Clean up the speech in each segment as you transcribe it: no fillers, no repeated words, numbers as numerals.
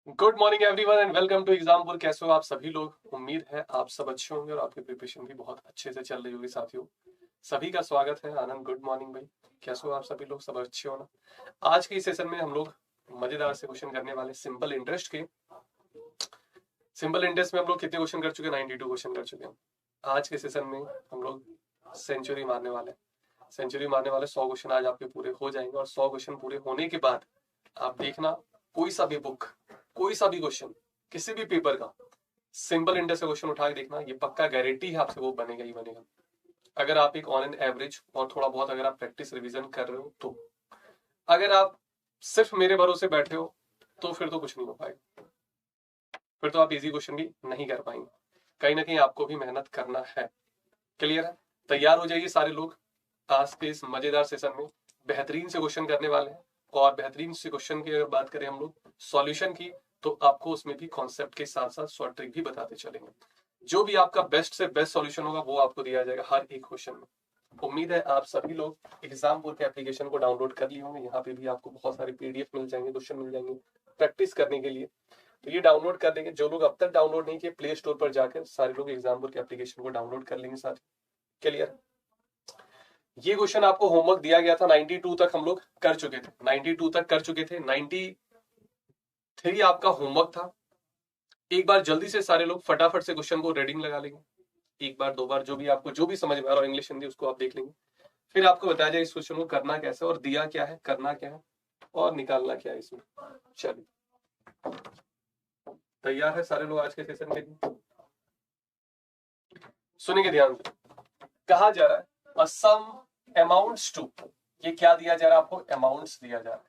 Good morning everyone and welcome to Exampur. कैसे हो आप सभी लोग? उम्मीद है आप सब अच्छे होंगे और आपकी प्रिपरेशन भी बहुत अच्छे से चल रही होगी। साथियों, सभी का स्वागत है। आनंद, गुड मॉर्निंग भाई। कैसे हो आप सभी लोग? सब अच्छे हो ना? आज के इस सेशन में हम लोग मजेदार से क्वेश्चन करने वाले सिंपल इंटरेस्ट के। सिंपल इंटरेस्ट में हम लोग कितने क्वेश्चन कर चुके हैं? 92 क्वेश्चन कर चुके हैं। आज के सेशन में हम लोग सेंचुरी मारने वाले 100 क्वेश्चन आज आपके पूरे हो जाएंगे। और 100 क्वेश्चन पूरे होने के बाद आप देखना, कोई सा भी बुक, कोई सा भी क्वेश्चन, किसी भी पेपर का सिंपल इंटरेस्ट का क्वेश्चन उठा के देखना, ये पक्का गारंटी है आपसे वो बनेगा ही बनेगा। अगर आप एक ऑन एन एवरेज और थोड़ा बहुत अगर आप प्रैक्टिस रिवीजन कर रहे हो तो। अगर आप सिर्फ मेरे भरोसे बैठे हो तो फिर तो कुछ नहीं हो पाएगा, फिर तो आप इजी क्वेश्चन भी नहीं कर पाएंगे। कहीं ना कहीं आपको भी मेहनत करना है। क्लियर है? तैयार हो जाइए सारे लोग। आज के इस मजेदार सेशन में बेहतरीन से क्वेश्चन करने वाले हैं। और बेहतरीन से क्वेश्चन की अगर बात करें हम लोग सॉल्यूशन की, तो आपको उसमें भी कॉन्सेप्ट के साथ साथ शॉर्ट ट्रिक भी बताते चलेंगे। जो भी आपका बेस्ट से बेस्ट सॉल्यूशन होगा वो आपको दिया जाएगा हर एक क्वेश्चन में। उम्मीद है आप सभी लोग एग्जामपुर के एप्लीकेशन को डाउनलोड कर लिए होंगे। यहाँ पे भी आपको बहुत सारे पीडीएफ मिल जाएंगे, क्वेश्चन मिल जाएंगे प्रैक्टिस करने के लिए। तो ये डाउनलोड कर लेंगे। जो लोग अब तक डाउनलोड नहीं किए, प्ले स्टोर पर जाकर सारे लोग एग्जामपुर के एप्लीकेशन को डाउनलोड कर लेंगे साथ। क्लियर? ये क्वेश्चन आपको होमवर्क दिया गया था, 92 तक हम लोग कर चुके थे। 92 तक कर चुके थे। 93 आपका होमवर्क था। एक बार जल्दी से सारे लोग फटाफट से क्वेश्चन को रीडिंग लगा लेंगे। एक बार दो बार जो भी आपको जो भी समझ में आ रहा है इंग्लिश हिंदी, उसको आप देख लेंगे। फिर आपको बताया जाए इस क्वेश्चन को करना कैसे, और दिया क्या है, करना क्या है और निकालना क्या है इसमें। चलिए, तैयार है सारे लोग आज के सेशन के लिए? सुनिए ध्यान से। कहा जा रहा है अ सम अमाउंट्स टू, ये क्या दिया जा रहा है आपको? अमाउंट्स दिया जा रहा है।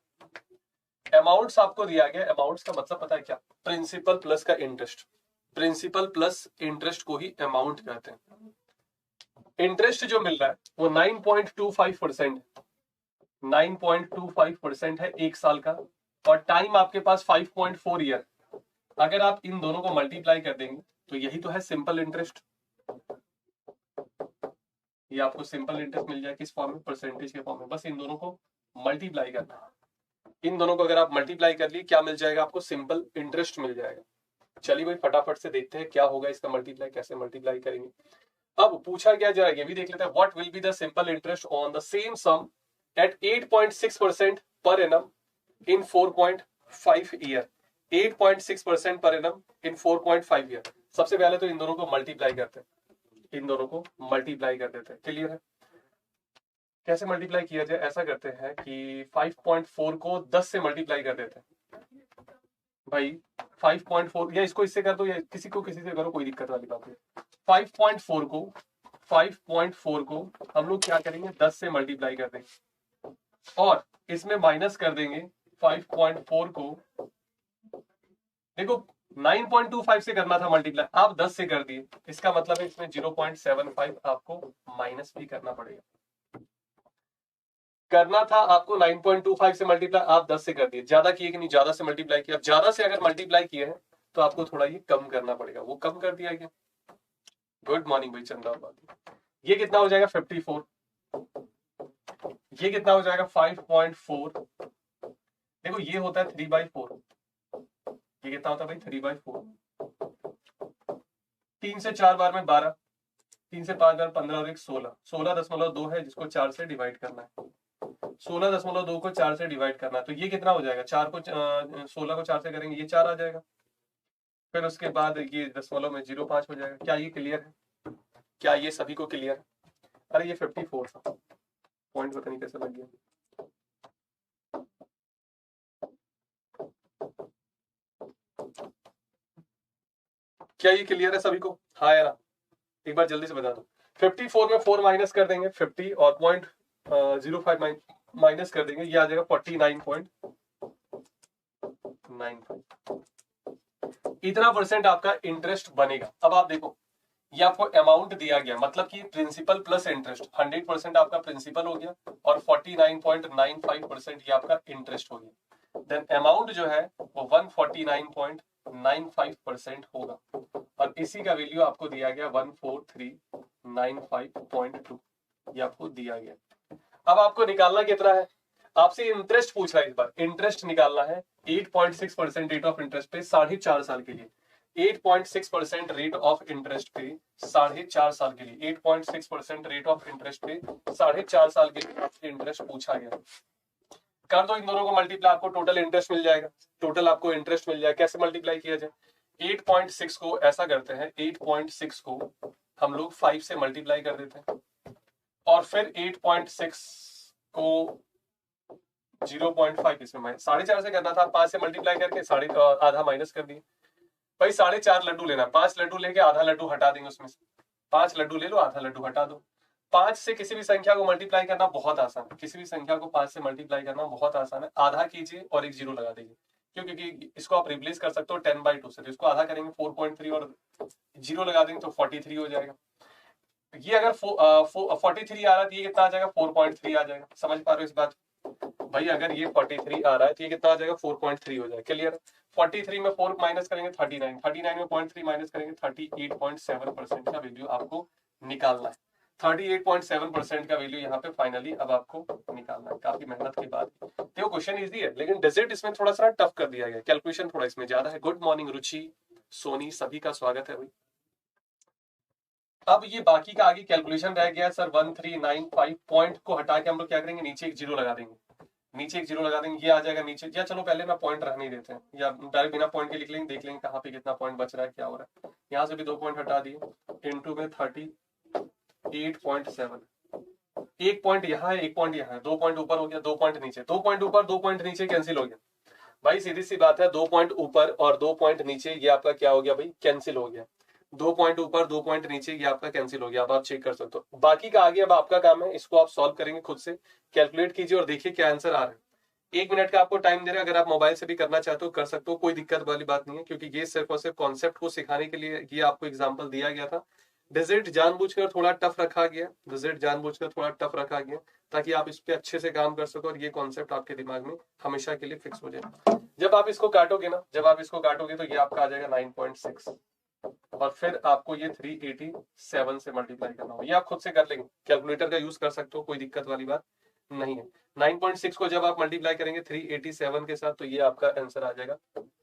अमाउंट्स आपको दिया गया। अमाउंट्स का मतलब पता है क्या? प्रिंसिपल प्लस का इंटरेस्ट। प्रिंसिपल प्लस इंटरेस्ट को ही अमाउंट कहते हैं। इंटरेस्ट जो मिल रहा है वो 9.25% है। 9.25% है एक साल का। और टाइम आपके पास 5.4 ईयर। अगर आप इन दोनों को मल्टीप्लाई कर देंगे तो यही तो है सिंपल इंटरेस्ट। ये आपको सिंपल इंटरेस्ट मिल जाए किस फॉर्म में? परसेंटेज के फॉर्म में। बस इन दोनों को मल्टीप्लाई करना है। इन दोनों को अगर आप मल्टीप्लाई कर लिए, क्या मिल जाएगा आपको? सिंपल इंटरेस्ट मिल जाएगा। चलिए भाई फटाफट से देखते हैं क्या होगा इसका मल्टीप्लाई, कैसे मल्टीप्लाई करेंगे। अब पूछा क्या जा रहा है ये भी देख लेते हैं। What will be the simple interest on the same sum at 8.6% per annum in 4.5 year. 8.6% per annum in 4.5 year. सबसे पहले तो इन दोनों को मल्टीप्लाई करते हैं। इन दोनों को मल्टीप्लाई कर देते हैं। क्लियर है? कैसे मल्टीप्लाई किया जाए? ऐसा करते हैं कि 5.4 को 10 से मल्टीप्लाई कर देते हैं भाई। 5.4 या इसको इससे कर दो या किसी को किसी से करो, कोई दिक्कत वाली बात नहीं। 5.4 को हम लोग क्या करेंगे? 10 से मल्टीप्लाई कर देंगे और इसमें माइनस कर देंगे 5.4 को। देखो 9.25 से करना था मल्टीप्लाई, आप 10 से कर दिए। इसका मतलब है इसमें 0.75 आपको माइनस भी करना पड़ेगा। करना था आपको 9.25 से मल्टीप्लाई, आप 10 से कर दिए। ज्यादा किए कि नहीं? ज्यादा से मल्टीप्लाई किया। ज्यादा से अगर मल्टीप्लाई किए हैं तो आपको थोड़ा ये कम करना पड़ेगा। वो कम कर दिया गया। गुड मॉर्निंग भाई चंदा। ये कितना हो जाएगा? 54। ये कितना हो जाएगा? 5.4। देखो ये होता है 3/4। ये कितना होता है भाई? 3/4। 3 से 4 बार में 12, 3 से 5 बार 15 और 1 16। 16.2 है जिसको 4 से डिवाइड करना है। 16.2 को 4 से डिवाइड करना है तो ये कितना हो जाएगा? 4 को 16 को 4 से करेंगे, ये 4 आ जाएगा। फिर उसके बाद ये दशमलव में 0.5 हो जाएगा। क्या ये क्लियर है? क्या ये सभी को क्लियर है? अरे ये 54 था। पॉइंट पता नहीं कैसे लग गया। क्या ये क्लियर है सभी को? हाँ यार, एक बार जल्दी से बता दो। 54 में 4 माइनस कर देंगे 50 और 0.05 माइनस कर देंगे, ये आ जाएगा 49.95। इतना परसेंट आपका इंटरेस्ट बनेगा। अब आप देखो, ये आपको अमाउंट दिया गया, मतलब कि प्रिंसिपल प्लस इंटरेस्ट। 100% आपका प्रिंसिपल हो गया और 49.95% ये आपका इंटरेस्ट हो गया। देन अमाउंट जो है वो 149.95% होगा और इसी का वैल्यू आपको दिया गया 14395.2। ये आपको दिया गया। अब आपको निकालना कितना है? आपसे इंटरेस्ट पूछ रहा है, इस बार इंटरेस्ट निकालना है 8.6% रेट ऑफ इंटरेस्ट पे 4.5 साल के लिए। 8.6% रेट ऑफ इंटरेस्ट पे 4.5 साल के लिए, 8.6% रेट ऑफ इंटरेस्ट पे 4.5 साल के लिए आपसे इंटरेस्ट पूछा गया। कर दो इन दोनों को मल्टीप्लाई, आपको टोटल इंटरेस्ट मिल जाएगा। टोटल आपको इंटरेस्ट मिल जाएगा। कैसे मल्टीप्लाई किया जाए? 8.6 को ऐसा करते हैं, 8.6 को हम लोग 5 से मल्टीप्लाई कर देते हैं और फिर 8.6 को 0.5 इसमें 4.5 से करना था, 5 से मल्टीप्लाई करके आधा माइनस कर दिए। भाई 4.5 लड्डू लेना, 5 लड्डू लेके आधा लड्डू हटा देंगे उसमें से। 5 लड्डू ले लो, आधा लड्डू हटा दो। 5 से किसी भी संख्या को मल्टीप्लाई करना बहुत आसान है। किसी भी संख्या को 5 से मल्टीप्लाई करना बहुत आसान है। आधा कीजिए और एक जीरो लगा दीजिए, क्योंकि इसको आप रिप्लेस कर सकते हो 10/2 से। तो इसको आधा करेंगे 4.3 और जीरो लगा देंगे तो 43 हो जाएगा। ये अगर 43 आ रहा है तो ये कितना आ जाएगा? 4.3 आ जाएगा। समझ पा रहे हो इस बात? भाई अगर ये 43 आ रहा है तो ये कितना आ जाएगा? 4.3 हो जाएगा। क्लियर? 43 में 4 माइनस करेंगे 39, 39 में 0.3 माइनस करेंगे 38.7% का वैल्यू आपको निकालना है। 38.7% का वैल्यू यहाँ पे फाइनली अब आपको निकालना है, काफी मेहनत के बाद। देखो क्वेश्चन इजी है, लेकिन डिजिट इसमें थोड़ा सा टफ कर दिया गया, कैलकुलेशन थोड़ा इसमें ज्यादा है। गुड मॉर्निंग रुचि, सोनी, सभी का स्वागत है भाई। अब ये बाकी का आगे कैलकुलेशन रह गया सर। 1395 पॉइंट को हटा के हम लोग क्या करेंगे? नीचे एक जीरो लगा देंगे, नीचे एक जीरो लगा देंगे, ये आ जाएगा नीचे। या चलो पहले मैं पॉइंट रहने देते हैं, या डायरेक्ट बिना पॉइंट के लिख लेंगे, देख लेंगे कहाँ पे कितना पॉइंट बच रहा है, क्या हो रहा है। यहाँ से भी 2 पॉइंट हटा दिए, इनटू में 38.7। एक पॉइंट यहाँ है, एक पॉइंट यहाँ है, 2 पॉइंट ऊपर हो गया, 2 पॉइंट नीचे, 2 पॉइंट ऊपर 2 पॉइंट नीचे, कैंसिल हो गया। भाई सीधी सी बात है, 2 पॉइंट ऊपर और 2 पॉइंट नीचे, ये आपका क्या हो गया भाई? कैंसिल हो गया। 2 पॉइंट ऊपर 2 पॉइंट नीचे, ये आपका कैंसिल हो गया। अब आप चेक कर सकते हो। बाकी का आगे अब आपका काम है, इसको आप सॉल्व करेंगे खुद से, कैलकुलेट कीजिए और देखिए क्या आंसर आ रहा है। 1 मिनट का आपको टाइम दे रहा है। अगर आप मोबाइल से भी करना चाहते हो कर सकते हो, कोई दिक्कत वाली बात नहीं है, क्योंकि ये सिर्फ और सिर्फ कॉन्सेप्ट को सिखाने के लिए ये आपको एग्जांपल दिया गया था। डिजिट जानबूझकर थोड़ा टफ रखा गया, डिजिट जानबूझकर थोड़ा टफ रखा गया, ताकि आप इस पे अच्छे से काम कर सको और ये कॉन्सेप्ट आपके दिमाग में हमेशा के लिए फिक्स हो जाए। जब आप इसको काटोगे ना, जब आप इसको काटोगे तो ये आपका आ जाएगा 9.6 और फिर आपको ये 387 से मल्टीप्लाई करना होगा। ये आप खुद से कर लेंगे, कैलकुलेटर का यूज कर सकते हो, कोई दिक्कत वाली बात नहीं है। 9.6 को जब आप मल्टीप्लाई करेंगे 387 के साथ तो ये आपका आंसर आ जाएगा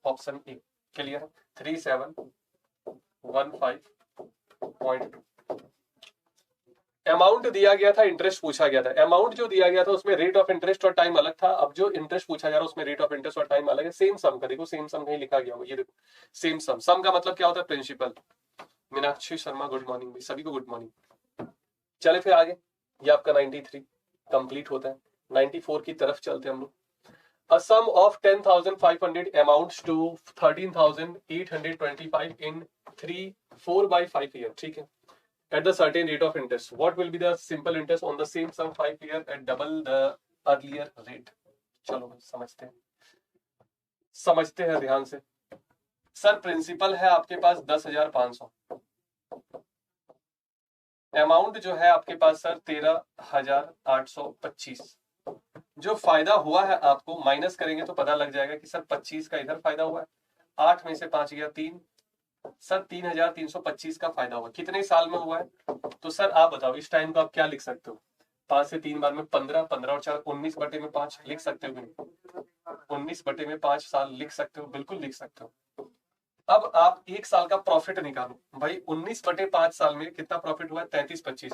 ऑप्शन ए। क्लियर है? 3715.2 अमाउंट दिया गया था, इंटरेस्ट पूछा गया था। अमाउंट जो दिया गया था उसमें रेट ऑफ इंटरेस्ट और टाइम अलग था। अब जो इंटरेस्ट पूछा जा रहा है उसमें रेट ऑफ इंटरेस्ट और टाइम अलग है। सेम सम का देखो, सेम सम कहीं लिखा गया होगा, ये देखो सेम सम। सम का मतलब क्या होता है? Principal. Meenakshi Sharma good morning भाई, सभी को गुड मॉर्निंग। चले फिर आगे, ये आपका 93 कंप्लीट होता है। 94 की तरफ चलते हैं हम लोग। A sum of 10,500 amounts to 13,825 in 4/5 year. ठीक है? At the certain rate of interest, what will be the simple interest on the same sum 5 year at double the earlier rate? चलो समझते हैं, समझते हैं ध्यान से। सर प्रिंसिपल है आपके पास 10,500, अमाउंट जो है आपके पास सर 13,825। जो फायदा हुआ है आपको माइनस करेंगे तो पता लग जाएगा कि सर 25 का इधर फायदा हुआ है, 8 में से 5 गया 3, सर 3,325 का फायदा हुआ। कितने साल में हुआ है? तो सर आप बताओ इस टाइम को आप क्या लिख सकते हो? 5 से 3 बार में 15, 15 और 4 19/5 लिख सकते हो कि नहीं? 19/5 साल लिख सकते हो, बिल्कुल लिख सकते हो। अब आप 1 साल का प्रॉफिट निकालो भाई। 19/5 साल में कितना प्रॉफिट हुआ है? 33-25।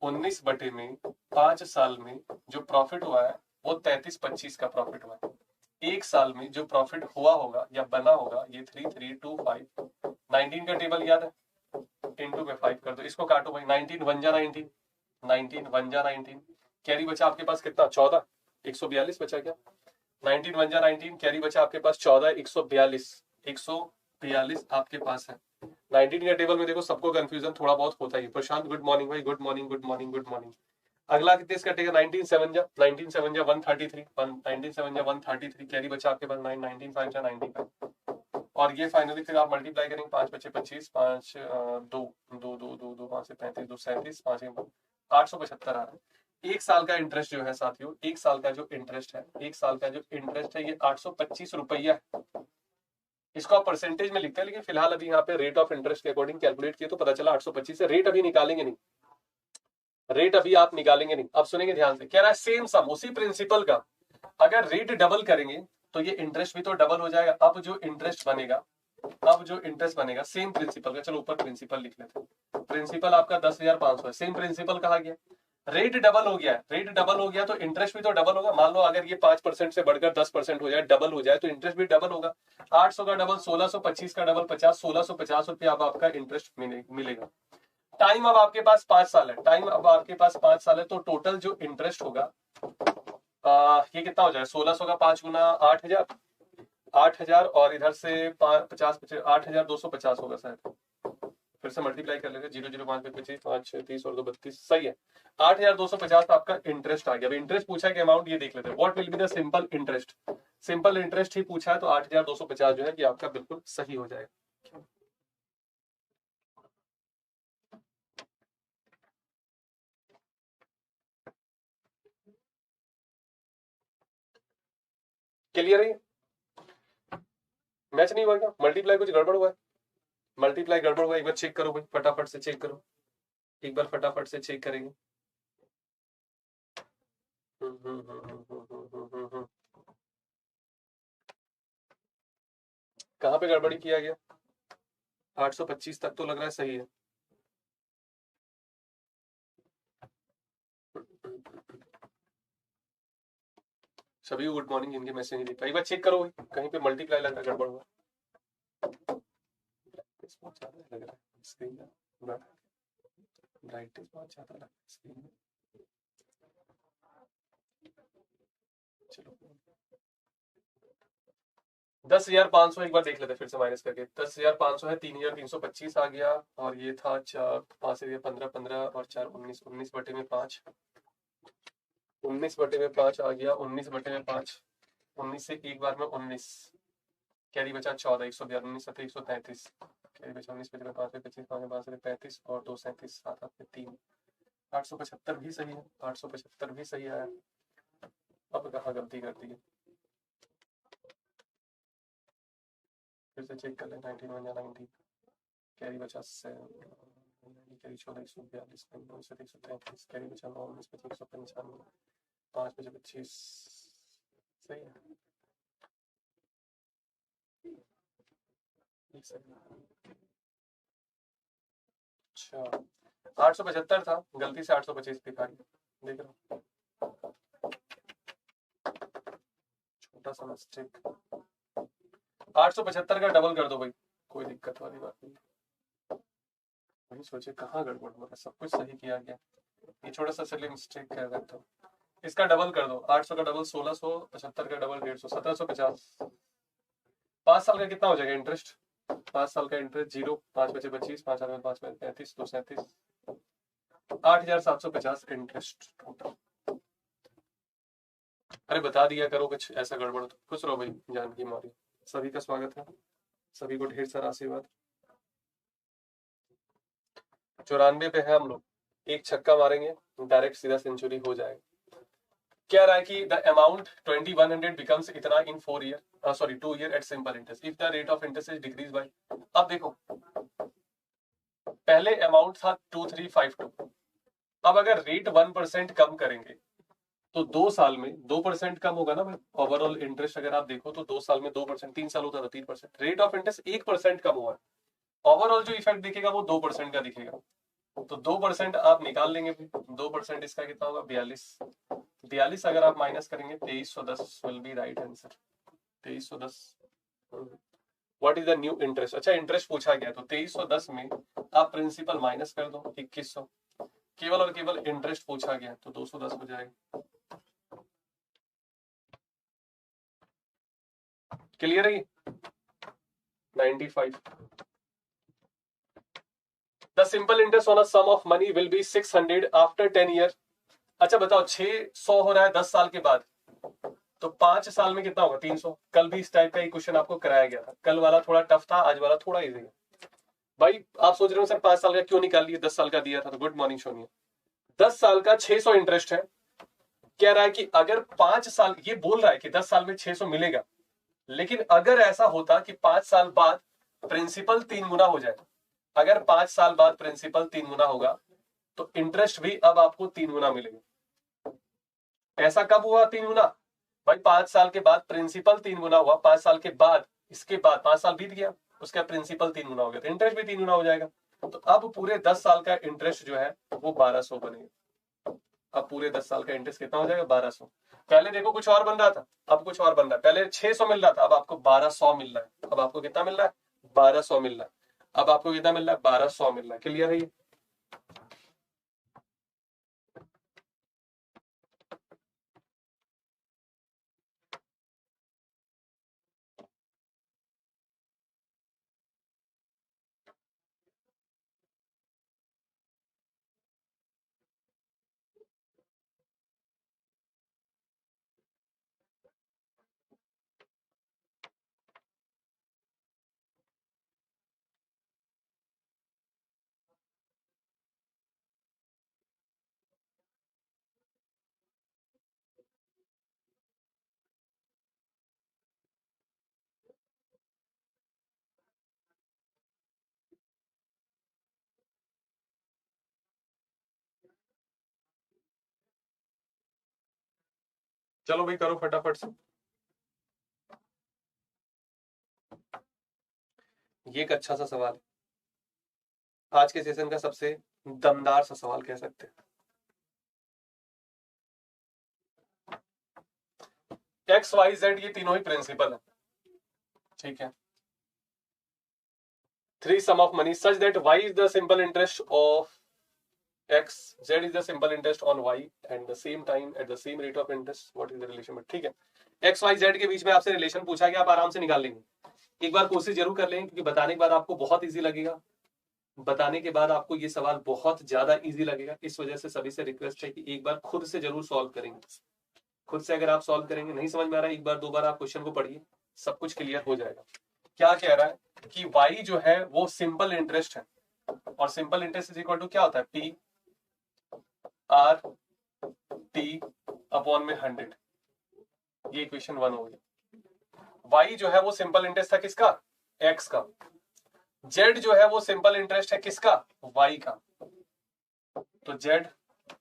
19/5 साल में जो प्रॉफिट हुआ है वो 33-25 का प्रॉफिट हुआ है। 1 साल में जो प्रॉफिट हुआ होगा या बना होगा ये 3325। 19 का टेबल याद है? इंटू में 5 कर दो, इसको काटो भाई। 19 1 जा 19, 19 1 जा 19, कैरी बचा आपके पास कितना? 14, 142 बचा क्या? 19 1 जा 19, कैरी बचा आपके पास 14, 142, 142 आपके पास है। 19 के टेबल में देखो सबको कंफ्यूजन थोड़ा बहुत होता है। प्रशांत गुड मॉर्निंग भाई, good morning good morning good morning. अगला कितने से कटेगा? 19 7 जा 133, 19 7 जा 133, कैरी बचा आपके पास 9, 19 5 जा 95 और ये फाइनली फिर आप मल्टीप्लाई करेंगे 5 बचे 25, 5 2 2 2 2 2 5 से 35, 2 37, 5 875 आ रहा है। 1 साल का इंटरेस्ट जो है साथियों, 1 साल का जो इंटरेस्ट है, 1 साल का जो इंटरेस्ट है ये 825 रुपया है। इसको आप परसेंटेज में लिखते हैं, लेकिन फिलहाल अभी यहाँ पे रेट ऑफ इंटरेस्ट के अकॉर्डिंग कैलकुलेट किया तो पता चला 825 है। रेट अभी निकालेंगे नहीं, रेट अभी आप निकालेंगे नहीं। अब सुनेंगे ध्यान से, कह रहा है सेम सम, उसी प्रिंसिपल का अगर रेट डबल करेंगे तो ये इंटरेस्ट भी तो डबल हो जाएगा। अब जो इंटरेस्ट बनेगा सेम प्रिंसिपल का, चलो ऊपर प्रिंसिपल लिख लेते हैं। प्रिंसिपल आपका 10,500 है, सेम प्रिंसिपल कहा गया। रेट डबल हो गया तो इंटरेस्ट भी तो डबल होगा। मान लो अगर ये 5% से बढ़कर 10% हो जाए, डबल हो जाए, तो इंटरेस्ट भी डबल होगा। 800 का डबल 1600, 25 का डबल 50, 1650 रुपया अब आपका इंटरेस्ट मिलेगा। टाइम अब आपके पास 5 साल है, तो टोटल जो इंटरेस्ट होगा ये कितना हो जाएगा? 1600 का 5 गुना 8,000 और इधर से 50 8,250 होगा शायद। फिर से मल्टीप्लाई कर लेंगे, 0 0 5 25 5 6 30 और 2 32, सही है। 8,250 आपका इंटरेस्ट आ गया। अब इंटरेस्ट पूछा है कि अमाउंट ये देख लेते हैं, what will be the simple interest. Simple interest ही पूछा है, तो 8,250 जो है कि आपका बिल्कुल सही हो जाएगा। क्लियर है? मैच नहीं हुआ क्या? मल्टीप्लाई कुछ गड़बड़ हुआ है? मल्टीप्लाई गड़बड़ हुआ, एक बार चेक करो भाई, फटाफट से चेक करो, एक बार फटाफट से चेक करेंगे। कहाँ पे गड़बड़ी किया गया? 825 तक तो लग रहा है सही है। सभी गुड मॉर्निंग, इनके मैसेज नहीं दिखा, एक बार चेक करो, कहीं पे मल्टीप्लाई लग रहा है, गड़बड़ हुआ। बहुत ज्यादा लग रहा है स्क्रीन में, ब्राइटनेस बहुत ज्यादा लग रहा है स्क्रीन में। चलो 10,500 एक बार देख लेते फिर से माइनस करके। 10,500 है, 3,325 आ गया, और ये था 5 से 15 15 और 4 19, 19/5, 19/5 आ गया, 19/5, 19 से एक बार में 19, कैरी बचा 14, 111, 19 7 133, कैरी बचा 19 5 5 25 5 5 35 और 2 37 7 8 3, 875 भी सही है, 875 भी सही आया। अब कहाँ गलती कर दी है, फिर से चेक कर ले। 91 या 90, कैरी बचा कैरी 14 142, 133, कैरी बचा 9 19 25 195, 5 बचे 25, सही है। अच्छा 875 था, गलती से 825 दिखा रही, देख रहा छोटा सा मिस्टेक। 875 का डबल कर दो भाई, कोई दिक्कत वाली बात नहीं। वही सोचे कहाँ गड़बड़ हो रहा है, सब कुछ सही किया गया, ये छोटा सा सिली मिस्टेक कर सकता हूँ। इसका डबल कर दो, 800 का डबल 1600, 75 का डबल 150, 1750। 5 साल का कितना हो जाएगा इंटरेस्ट? 5 साल का इंटरेस्ट 0, 5 बचे 25, 5 5 5 35, 2 37, 8,750 इंटरेस्ट टोटल। अरे बता दिया करो कुछ ऐसा गड़बड़ तो। खुश रहो भाई, जानकी मौर्य, सभी का स्वागत है, सभी को ढेर सारा आशीर्वाद। 94 पे है हम लोग, एक छक्का मारेंगे डायरेक्ट सीधा सेंचुरी हो जाएगा। क्या रहा है कि द अमाउंट 2100 बिकम्स इतना in 4 year, sorry 2 year at simple interest if the rate of interest is decrease by. अब देखो पहले अमाउंट था 2352, अब अगर रेट 1% कम करेंगे तो 2 साल में 2% कम होगा ना भाई। ओवरऑल इंटरेस्ट अगर आप देखो तो 2 साल में 2%, 3 साल होता था 3%, रेट ऑफ इंटरेस्ट 1% कम हुआ, ओवरऑल जो इफेक्ट दिखेगा वो 2% का दिखेगा। तो 2% आप निकाल लेंगे, 2% इसका कितना होगा? 42 अगर आप माइनस करेंगे 2310 will be right answer. 2310 what is the new interest. अच्छा इंटरेस्ट पूछा गया तो 2310 में आप प्रिंसिपल माइनस कर दो 2100, केवल और केवल इंटरेस्ट पूछा गया तो 210 हो जाएगा। क्लियर है? 95 the simple interest on a sum of money will be 600 after 10 year. अच्छा बताओ 600 हो रहा है 10 साल के बाद, तो 5 साल में कितना होगा? 300। कल भी इस टाइप का एक क्वेश्चन आपको कराया गया था, कल वाला थोड़ा टफ था, आज वाला थोड़ा इजी है। भाई आप सोच रहे हो सर 5 साल का क्यों निकाल लिए, 10 साल का दिया था, तो गुड मॉर्निंग सोनिया। 10 साल का 600 इंटरेस्ट है, कह रहा है कि अगर 5 साल, ये बोल रहा है कि 10 साल में 600 मिलेगा, लेकिन अगर ऐसा होता कि 5 साल बाद प्रिंसिपल 3 गुना हो जाए, अगर 5 साल बाद प्रिंसिपल 3 गुना होगा तो इंटरेस्ट भी अब आपको 3 गुना मिलेगा। ऐसा कब हुआ 3 गुना? भाई 5 साल के बाद प्रिंसिपल 3 गुना हुआ, 5 साल के बाद, इसके बाद 5 साल बीत गया, उसका प्रिंसिपल 3 गुना हो गया, तो इंटरेस्ट भी 3 गुना हो जाएगा। तो अब पूरे 10 साल का इंटरेस्ट जो है वो 1200 बनेगा। अब पूरे 10 साल का इंटरेस्ट कितना हो जाएगा? 1200। पहले देखो कुछ और बन रहा था, अब कुछ और बन रहा है। पहले 600 मिल रहा था, अब आपको 1200 मिल रहा है। अब आपको कितना मिल रहा है? 1200 मिल रहा है। अब आपको कितना मिल रहा है? 1200 मिल रहा है। क्लियर है ये? चलो भाई करो फटाफट से। ये एक अच्छा सा सवाल है, आज के सेशन का सबसे दमदार सा सवाल कह सकते हैं। एक्स वाई जेड ये तीनों ही प्रिंसिपल है, ठीक है। 3 sum of money such that y is the simple interest of x, z is the simple interest on y and the same time at the same rate of interest. What is the relation? ठीक है, x y z के बीच में आपसे relation पूछा गया, आप आराम से निकाल लेंगे। एक बार कोशिश जरूर कर लेंगे, क्योंकि बताने के बाद आपको बहुत इजी लगेगा। बताने के बाद आपको ये सवाल बहुत ज्यादा इजी लगेगा। इस वजह से सभी से रिक्वेस्ट है कि एक बार खुद से जरूर सॉल्व करेंगे। खुद से अगर आप सॉल्व करेंगे, नहीं समझ में आ रहा है, एक बार 2 बार आप क्वेश्चन को पढ़िए, सब कुछ क्लियर हो जाएगा। क्या कह रहा है कि y जो है वो सिंपल इंटरेस्ट है, और simple interest is equal to क्या होता है? P R T अपॉन में 100। ये इक्वेशन 1 हो गई। y जो है वो सिंपल इंटरेस्ट था किसका? x का। z जो है वो सिंपल इंटरेस्ट है किसका? y का। तो z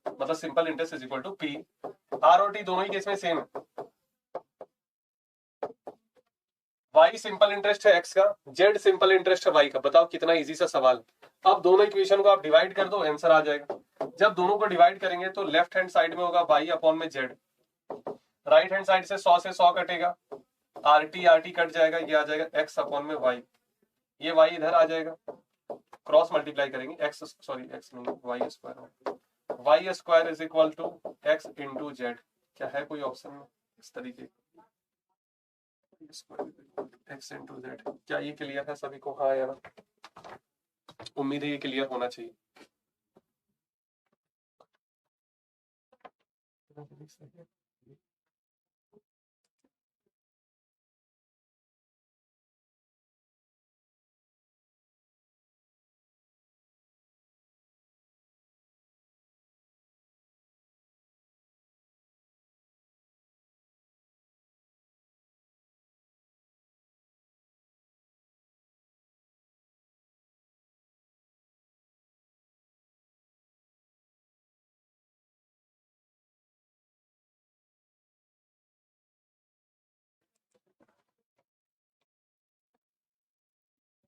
मतलब simple interest is equal to P। R और T दोनों ही केस में सेम है। y सिंपल इंटरेस्ट है x का, z सिंपल इंटरेस्ट है y का। बताओ कितना इजी सा सवाल। अब दोनों इक्वेशन को आप डिवाइड कर दो, आंसर आ जाएगा। जब दोनों को डिवाइड करेंगे तो लेफ्ट हैंड साइड में होगा y अपॉन में z, राइट हैंड साइड से 100 से 100 कटेगा, RT कट जाएगा, ये आ जाएगा x अपॉन में y। ये y इधर आ जाएगा, क्रॉस मल्टीप्लाई करेंगे, x नहीं, y square is equal to x into z. क्या है कोई ऑप्शन में इस तरीके? x into z. क्या ये क्लियर है सभी को? हाँ यार, उम्मीद है ये क्लियर होना चाहिए।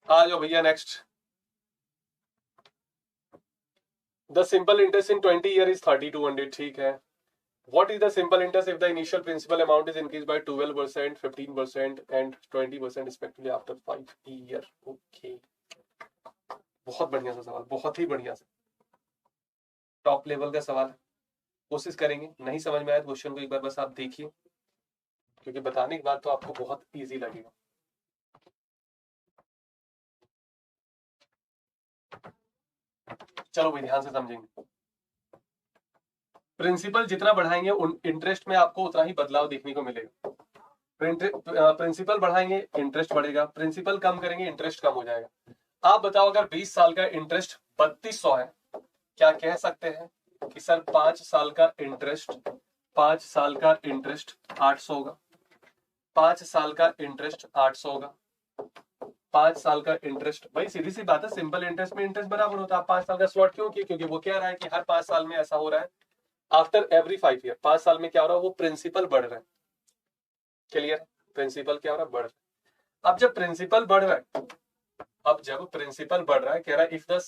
आ जाओ भैया next. The simple interest in 20 year is 3200। ठीक है। What is the simple interest if the initial principal amount is increased by 12%, 15% and 20% respectively after 5 year? Okay. बहुत बढ़िया सा सवाल, बहुत ही बढ़िया सा टॉप लेवल का सवाल है। कोशिश करेंगे, नहीं समझ में आया तो क्वेश्चन को एक बार बस आप देखिए, क्योंकि बताने के बाद तो आपको बहुत इजी लगेगा। चलो भाई ध्यान से समझेंगे। प्रिंसिपल जितना बढ़ाएंगे इंटरेस्ट में आपको उतना ही बदलाव देखने को मिलेगा। प्रिंसिपल बढ़ाएंगे इंटरेस्ट बढ़ेगा, प्रिंसिपल कम करेंगे इंटरेस्ट कम हो जाएगा। आप बताओ अगर 20 साल का इंटरेस्ट 3200 है, क्या कह सकते हैं कि सर 5 साल का इंटरेस्ट 800 होगा। 5 साल का इंटरेस्ट 800 होगा। 5 साल का इंटरेस्ट, भाई सीधी सी बात है, सिंपल इंटरेस्ट में इंटरेस्ट बराबर होता है। 5 साल का स्लॉट क्यों किया? क्योंकि वो कह रहा है कि हर 5 साल में ऐसा हो रहा है, आफ्टर एवरी 5 ईयर 5 साल में क्या हो रहा है? वो प्रिंसिपल बढ़ रहा है। क्लियर? प्रिंसिपल क्या हो रहा है? बढ़ रहा है। अब जब प्रिंसिपल बढ़ रहा है, अब जब प्रिंसिपल बढ़ रहा है, कह रहा है if the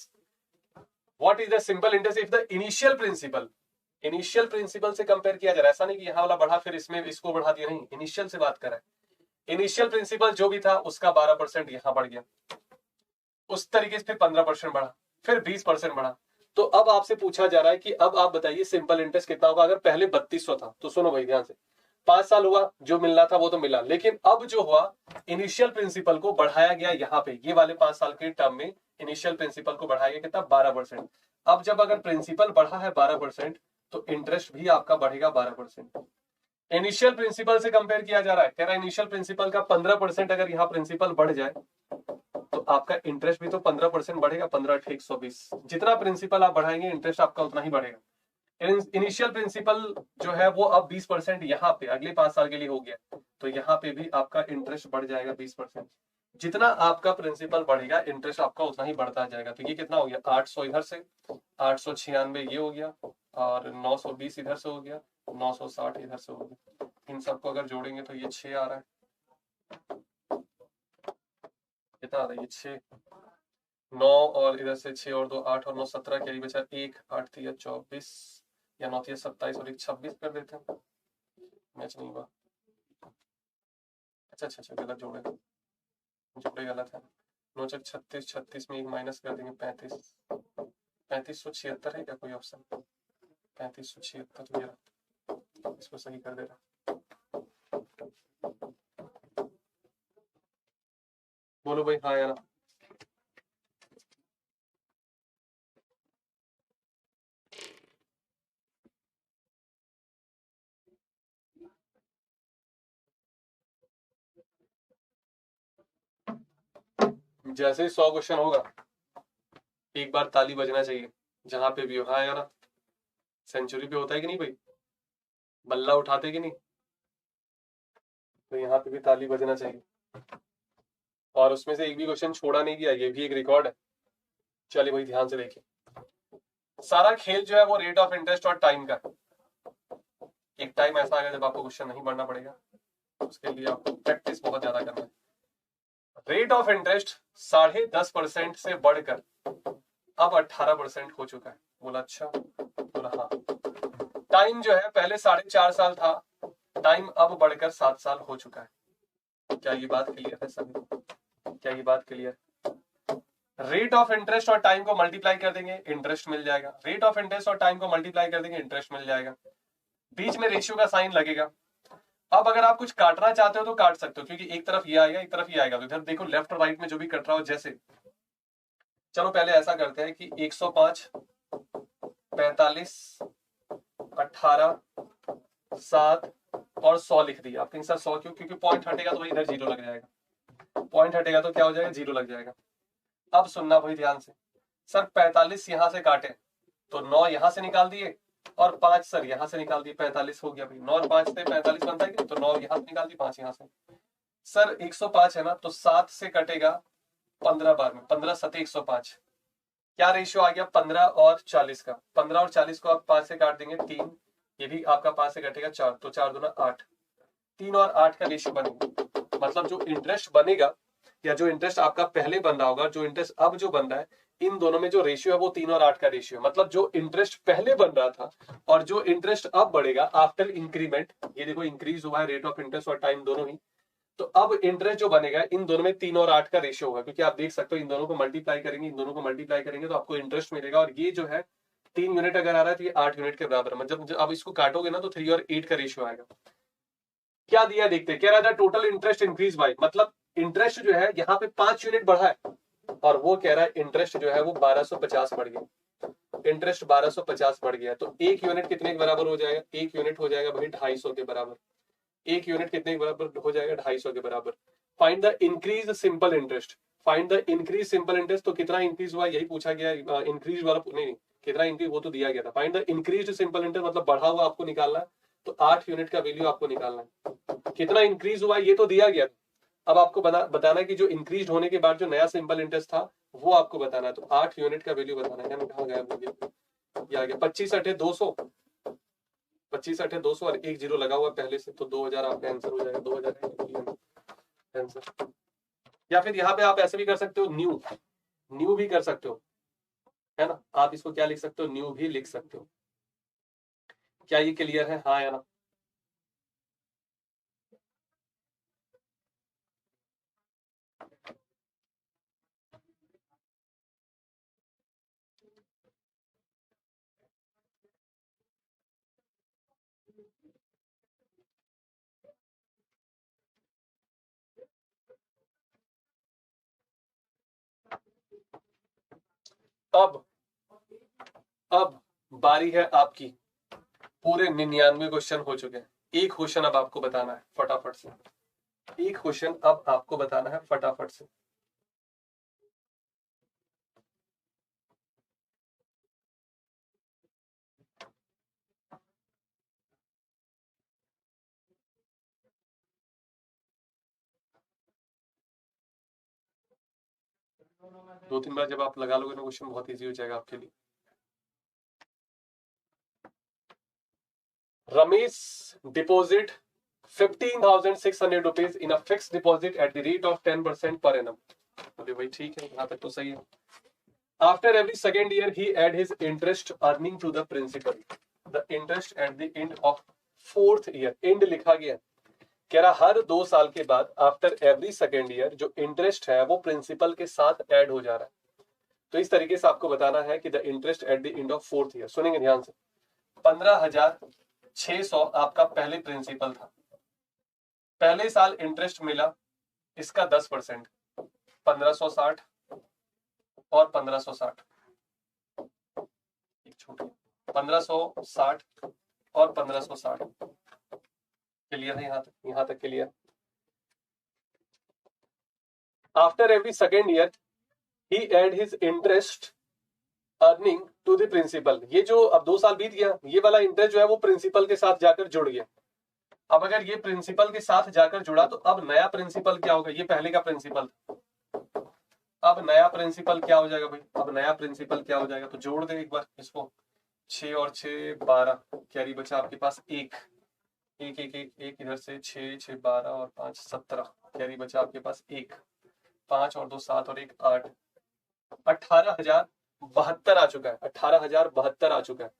what is the simple interest if the initial principal, initial principal से कंपेयर किया जा रहा है। ऐसा नहीं कि यहाँ वाला बढ़ा फिर इसमें इसको बढ़ा दिया, नहीं, इनिशियल से बात कर रहा है। इनिशियल प्रिंसिपल जो भी था उसका 12% यहाँ बढ़ गया, उस तरीके से फिर 15% बढ़ा, फिर 20% बढ़ा। तो अब आपसे पूछा जा रहा है कि अब आप बताइए सिंपल इंटरेस्ट कितना होगा। अगर पहले 3200 था, तो सुनो भाई ध्यान से, 5 साल हुआ, जो मिलना था वो तो मिला, लेकिन अब जो हुआ इनिशियल प्रिंसिपल को बढ़ाया गया यहाँ पे, ये वाले 5 साल के टर्म में इनिशियल प्रिंसिपल को बढ़ाया गया कितना? 12%। अब जब अगर प्रिंसिपल बढ़ा है 12%, तो इंटरेस्ट भी आपका बढ़ेगा 12%। इनिशियल प्रिंसिपल से कंपेयर किया जा रहा है, कह रहा है इनिशियल प्रिंसिपल का 15% अगर यहाँ प्रिंसिपल बढ़ जाए तो आपका इंटरेस्ट भी तो 15% बढ़ेगा। 15×120, जितना प्रिंसिपल आप बढ़ाएंगे इंटरेस्ट आपका उतना ही बढ़ेगा। इनिशियल प्रिंसिपल जो है वो अब 20% यहाँ पे अगले 5 साल के लिए हो गया, तो यहाँ पे भी आपका इंटरेस्ट बढ़ जाएगा 20%। जितना आपका प्रिंसिपल बढ़ेगा इंटरेस्ट आपका उतना ही बढ़ता जाएगा। तो ये कितना हो गया? 800 इधर से, 896 ये हो गया, और 920 इधर से हो गया, 960 इधर से हो गया। इन सबको अगर जोड़ेंगे तो ये 6 आ रहा है। कितना आ रहा है? ये 6, 9 और इधर से 6 और 2 8 और 9 17, क्या ही बचा? 1 8 3 24 या 9 3 27 और 1 26 कर देते हैं। मैच नहीं हुआ। अच्छा गलत जोड़े गलत है। 9 चक 36, 36 में 1 माइनस कर देंगे 35, 3576 है क्या कोई ऑप्शन? 3576 ये रहा, इसको सही कर दे रहा। बोलो भाई हाँ या ना। जैसे ही 100 क्वेश्चन होगा एक बार ताली बजना चाहिए, जहां पे भी हो। हाँ या ना? सेंचुरी पे होता है कि नहीं भाई? बल्ला उठाते कि नहीं? तो यहाँ पे भी ताली बजना चाहिए। और उसमें से एक भी क्वेश्चन छोड़ा नहीं गया, ये भी एक रिकॉर्ड है। चलिए भाई ध्यान से देखिए, सारा खेल जो है वो रेट ऑफ इंटरेस्ट और टाइम का। एक टाइम ऐसा आएगा जब आपको क्वेश्चन नहीं पढ़ना पड़ेगा, उसके लिए आपको प्रैक्टिस बहुत ज्यादा करना है। रेट ऑफ इंटरेस्ट 10.5% से बढ़कर अब 18% हो चुका है। बोला अच्छा, बोला हाँ। टाइम जो है पहले 4.5 साल था, टाइम अब बढ़कर 7 साल हो चुका है। क्या ये बात क्लियर है सभी? क्या ये बात क्लियर? रेट ऑफ इंटरेस्ट और टाइम को मल्टीप्लाई कर देंगे, इंटरेस्ट मिल जाएगा। रेट ऑफ इंटरेस्ट और टाइम को मल्टीप्लाई कर देंगे, इंटरेस्ट मिल जाएगा। बीच में रेशियो का साइन लगेगा। अब अगर आप कुछ काटना चाहते हो तो काट सकते हो, क्योंकि एक तरफ ये आएगा एक तरफ ये आएगा, तो इधर देखो लेफ्ट और राइट में जो भी कट रहा हो। जैसे चलो पहले ऐसा करते हैं कि 105, 45, 18, 7 और 100 लिख दिया। आप कहेंगे सर 100 क्यों? क्योंकि पॉइंट हटेगा तो भाई इधर 0 लग जाएगा, पॉइंट हटेगा तो क्या हो जाएगा? 0 लग जाएगा। अब सुनना भाई ध्यान से, सर 45 यहां से काटे तो 9 यहां से निकाल दिए, और 5 सर यहां से निकाल दिए, 45 हो गया भाई। 9 और 5 से 45 बनता है कि? तो 9 यहां से निकाल दी, 5 यहां से। सर 105 है ना, तो 7 से कटेगा 15 बार में, 15 7 105। क्या रेशियो आ गया? 15 और 40 का। 15 और 40 को आप 5 से काट देंगे 3, ये भी आपका 5 से कटेगा 4, तो 4 दूना 8। 3 और 8 का रेशियो बनेगा। मतलब जो इंटरेस्ट बनेगा, या जो इंटरेस्ट आपका पहले बन रहा होगा, जो इंटरेस्ट अब जो बन रहा है, इन दोनों में जो रेशियो है वो 3 और 8 का रेशियो है। मतलब जो इंटरेस्ट पहले बन रहा था और जो इंटरेस्ट अब बढ़ेगा आफ्टर इंक्रीमेंट, ये देखो इंक्रीज हुआ है रेट ऑफ इंटरेस्ट और टाइम दोनों ही, तो अब इंटरेस्ट जो बनेगा इन दोनों में 3 और 8 का रेशियो होगा। क्योंकि आप देख सकते हो इन दोनों को मल्टीप्लाई करेंगे, इन दोनों को मल्टीप्लाई करेंगे तो आपको इंटरेस्ट मिलेगा। और ये जो है 3 यूनिट अगर आ रहा है तो ये 8 यूनिट के बराबर है। मतलब जब आप इसको काटोगे ना तो 3 और 8 का रेशियो आएगा। क्या दिया देखते हैं, कह रहा था टोटल इंटरेस्ट इंक्रीज बाय, मतलब इंटरेस्ट जो है यहाँ पे 5 यूनिट बढ़ा है, और वो कह रहा है इंटरेस्ट जो है वो 1250 बढ़ गया। इंटरेस्ट 1250 बढ़ गया, तो 1 यूनिट कितने के बराबर हो जाएगा? 1 यूनिट हो जाएगा भाई 250 के बराबर। 1 यूनिट कितने के बराबर हो जाएगा? 250 के बराबर। Find the increase simple interest, find the increase simple interest. तो कितना इंक्रीज हुआ यही पूछा गया, इंक्रीज वाला नहीं, कितना इंक्रीज वो तो दिया गया था। Find the increase simple interest मतलब बढ़ा हुआ आपको निकालना है, तो 8 यूनिट का वैल्यू आपको निकालना है। कितना इंक्रीज हुआ ये तो दिया गया, अब आपको बताना है कि जो इंक्रीज होने के बाद जो नया सिंपल इंटरेस्ट था वो आपको बताना है। तो 8 यूनिट का वैल्यू बताना है। कहाँ गया? ये आ गया 25 8 200, 25 8 200 और एक जीरो लगा हुआ पहले से, तो 2000 आपका आंसर हो जाएगा। 2000 आंसर। या फिर यहाँ पे आप ऐसे भी कर सकते हो, न्यू भी कर सकते हो, है ना। आप इसको क्या लिख सकते हो, न्यू भी लिख सकते हो। क्या ये क्लियर है, हाँ या ना? अब बारी है आपकी। पूरे 99 क्वेश्चन हो चुके हैं। एक क्वेश्चन अब आपको बताना है फटाफट से। एक क्वेश्चन अब आपको बताना है फटाफट से। दो तीन बार जब आप लगा लोगे ना क्वेश्चन, बहुत इजी हो जाएगा आपके लिए। Ramesh deposit 15,600 rupees in a fix deposit at the rate of 10% per annum. अरे भाई ठीक है, यहाँ तक तो सही है। After every second year he add his interest earning to the principal. The interest at the end of fourth year, and लिखा गया, कह रहा हर 2 साल के बाद आफ्टर एवरी सेकेंड ईयर जो इंटरेस्ट है वो प्रिंसिपल के साथ ऐड हो जा रहा है। तो इस तरीके से आपको बताना है कि the interest at the end of fourth year. सुनेंगे ध्यान से। 15,600 आपका पहले प्रिंसिपल था, पहले साल इंटरेस्ट मिला इसका 10%, 1560 और 1560, एक छोटी 1560 और 1560। क्लियर है यहाँ तक clear? After every second year he add his interest earning to the principal. ये जो अब 2 साल बीत गया, ये वाला इंटरेस्ट जो है वो प्रिंसिपल के साथ जाकर जुड़ गया। अब अगर ये प्रिंसिपल के साथ जाकर जुड़ा तो अब नया प्रिंसिपल क्या होगा, ये पहले का प्रिंसिपल था, अब नया प्रिंसिपल क्या हो जाएगा भाई, अब नया प्रिंसिपल क्या हो जाएगा, तो जोड़ दे एक बार इसको। 6 और 6 12, कैरी बचा आपके पास एक, एक एक एक एक इधर से 6 6 12 और 5 17, कैरी बचा आपके पास एक, 5 और 2 7 और 1 8, 18,072 आ चुका है, 18,072 आ चुका है,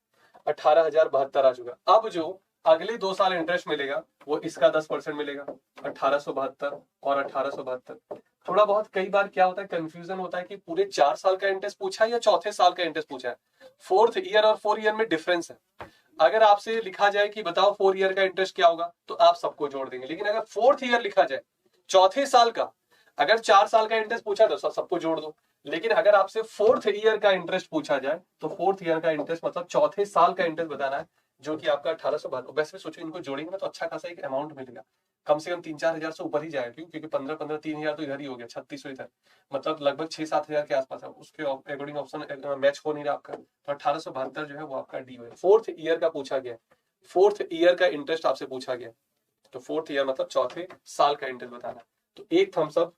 18,072 आ चुका है। अब जो अगले 2 साल इंटरेस्ट मिलेगा वो इसका 10% मिलेगा, 1872 और 1872। थोड़ा बहुत कई बार क्या होता है, कंफ्यूजन होता है कि पूरे 4 साल का इंटरेस्ट पूछा है या चौथे साल का इंटरेस्ट पूछा है। फोर्थ ईयर और 4 ईयर में डिफरेंस है। अगर आपसे लिखा जाए कि बताओ 4 ईयर का इंटरेस्ट क्या होगा, तो आप सबको जोड़ देंगे। लेकिन अगर फोर्थ ईयर लिखा जाए, चौथे साल का, अगर 4 साल का इंटरेस्ट पूछा तो सबको जोड़ दो। लेकिन अगर आपसे फोर्थ ईयर का इंटरेस्ट पूछा जाए तो फोर्थ ईयर का इंटरेस्ट मतलब चौथे साल का इंटरेस्ट बताना है, जो कि आपका 1872। वैसे सोचो इनको जोड़ेंगे ना तो अच्छा खासा एक अमाउंट मिलेगा, कम से कम 3-4 हजार से ऊपर ही जाएगा। क्योंकि 15-15 3,000 तो इधर ही हो गया, 3600 इधर, मतलब लगभग 6-7 हजार के आसपास है। उसके अकॉर्डिंग ऑप्शन मैच हो नहीं रहा आपका, तो 1872 जो है वो आपका डी है। फोर्थ ईयर का पूछा गया, फोर्थ ईयर का इंटरेस्ट आपसे पूछा गया, तो फोर्थ ईयर मतलब चौथे साल का इंटरेस्ट बताना है। तो एक थम्स अप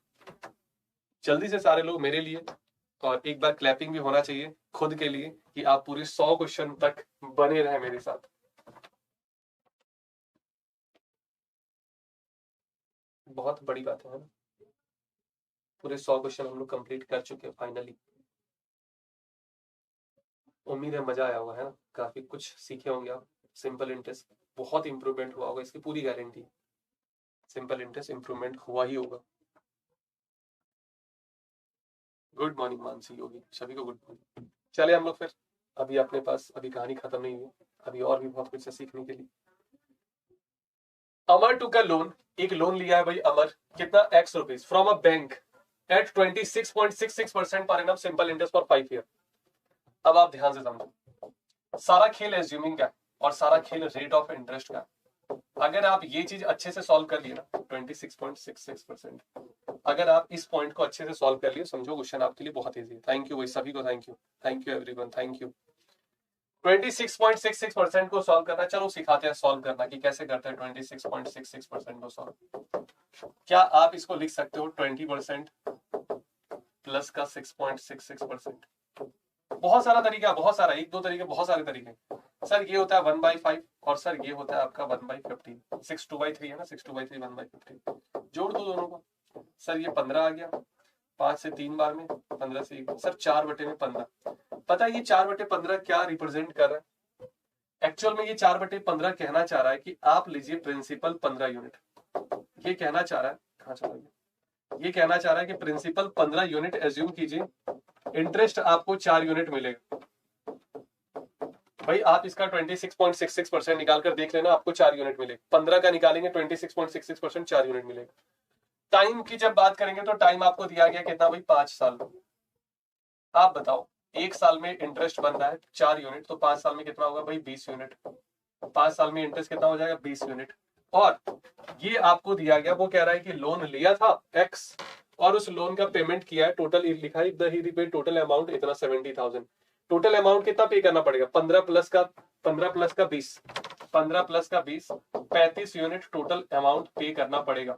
जल्दी से सारे लोग मेरे लिए, और एक बार क्लैपिंग भी होना चाहिए खुद के लिए कि आप पूरे 100 क्वेश्चन तक बने रहे मेरे साथ। बहुत बड़ी बात है ना, पूरे 100 क्वेश्चन हम लोग कंप्लीट कर चुके हैं फाइनली। उम्मीद है मजा आया होगा, है ना, काफी कुछ सीखे होंगे आप। सिंपल इंटरेस्ट बहुत इंप्रूवमेंट हुआ होगा, इसकी पूरी गारंटी। सिंपल इंटरेस्ट इंप्रूवमेंट हुआ ही होगा। गुड मॉर्निंग मानसी योगी, सभी को गुड मॉर्निंग। चले हम लोग फिर, अभी अपने पास अभी कहानी खत्म नहीं हुई, अभी और भी बहुत कुछ है सीखने के लिए। अमर टू का लोन, एक लोन लिया है भाई अमर, कितना x rupees from a bank at 26.66% per annum simple interest for 5 year. अब आप ध्यान से समझो, सारा खेल एज्यूमिंग का और सारा खेल रेट ऑफ इंटरेस्ट का। अगर आप ये चीज अच्छे से सॉल्व कर लिए ना, 26.66%, अगर आप इस पॉइंट को अच्छे से सॉल्व कर लिए, समझो क्वेश्चन आपके लिए बहुत इजी है। थैंक यू भाई सभी को, thank you everyone, thank you. 26.66% को सॉल्व करना, चलो सिखाते हैं सॉल्व करना कि कैसे करते हैं 26.66% को सॉल्व। क्या आप इसको लिख सकते हो 20% प्लस का 6.66%? बहुत सारा तरीका, बहुत सारा, एक दो तरीके, बहुत सारे तरीके। सर ये होता है 1/5 और सर ये होता है आपका 1/15। 6 2/3 है ना, 6 2/3 1/15 जोड़ दो दोनों को। सर ये 15 आ गया, 5 से 3 बार में 15 से 1 सर 4/15। पता है ये 4/15 क्या रिप्रेजेंट कर रहा है? एक्चुअल में ये 4/15 कहना चाह रहा है कि आप लीजिए प्रिंसिपल 15 यूनिट। ये कहना चाह रहा है, कहां चला गया, ये कहना चाह रहा है कि प्रिंसिपल 15 यूनिट एज्यूम कीजिए, इंटरेस्ट आपको 4 यूनिट मिलेगा। भाई आप इसका 26.66% निकाल कर देख लेना, आपको 4 यूनिट मिलेगा। 15 का निकालेंगे 26.66%, 4 यूनिट मिलेगा। टाइम की जब बात करेंगे तो टाइम आपको दिया गया कितना भाई, 5 साल। आप बताओ, एक साल में इंटरेस्ट बन रहा है 4 यूनिट, तो 5 साल में कितना होगा भाई, 20 यूनिट। 5 साल में इंटरेस्ट कितना हो जाएगा, 20 यूनिट। और ये आपको दिया गया, वो कह रहा है कि लोन लिया था एक्स और उस लोन का पेमेंट किया है, टोटल लिखा है the he repaid total amount इतना 70,000। टोटल अमाउंट कितना पे करना पड़ेगा, 15 प्लस का 20, 15 प्लस का 20, 35 यूनिट टोटल अमाउंट पे करना पड़ेगा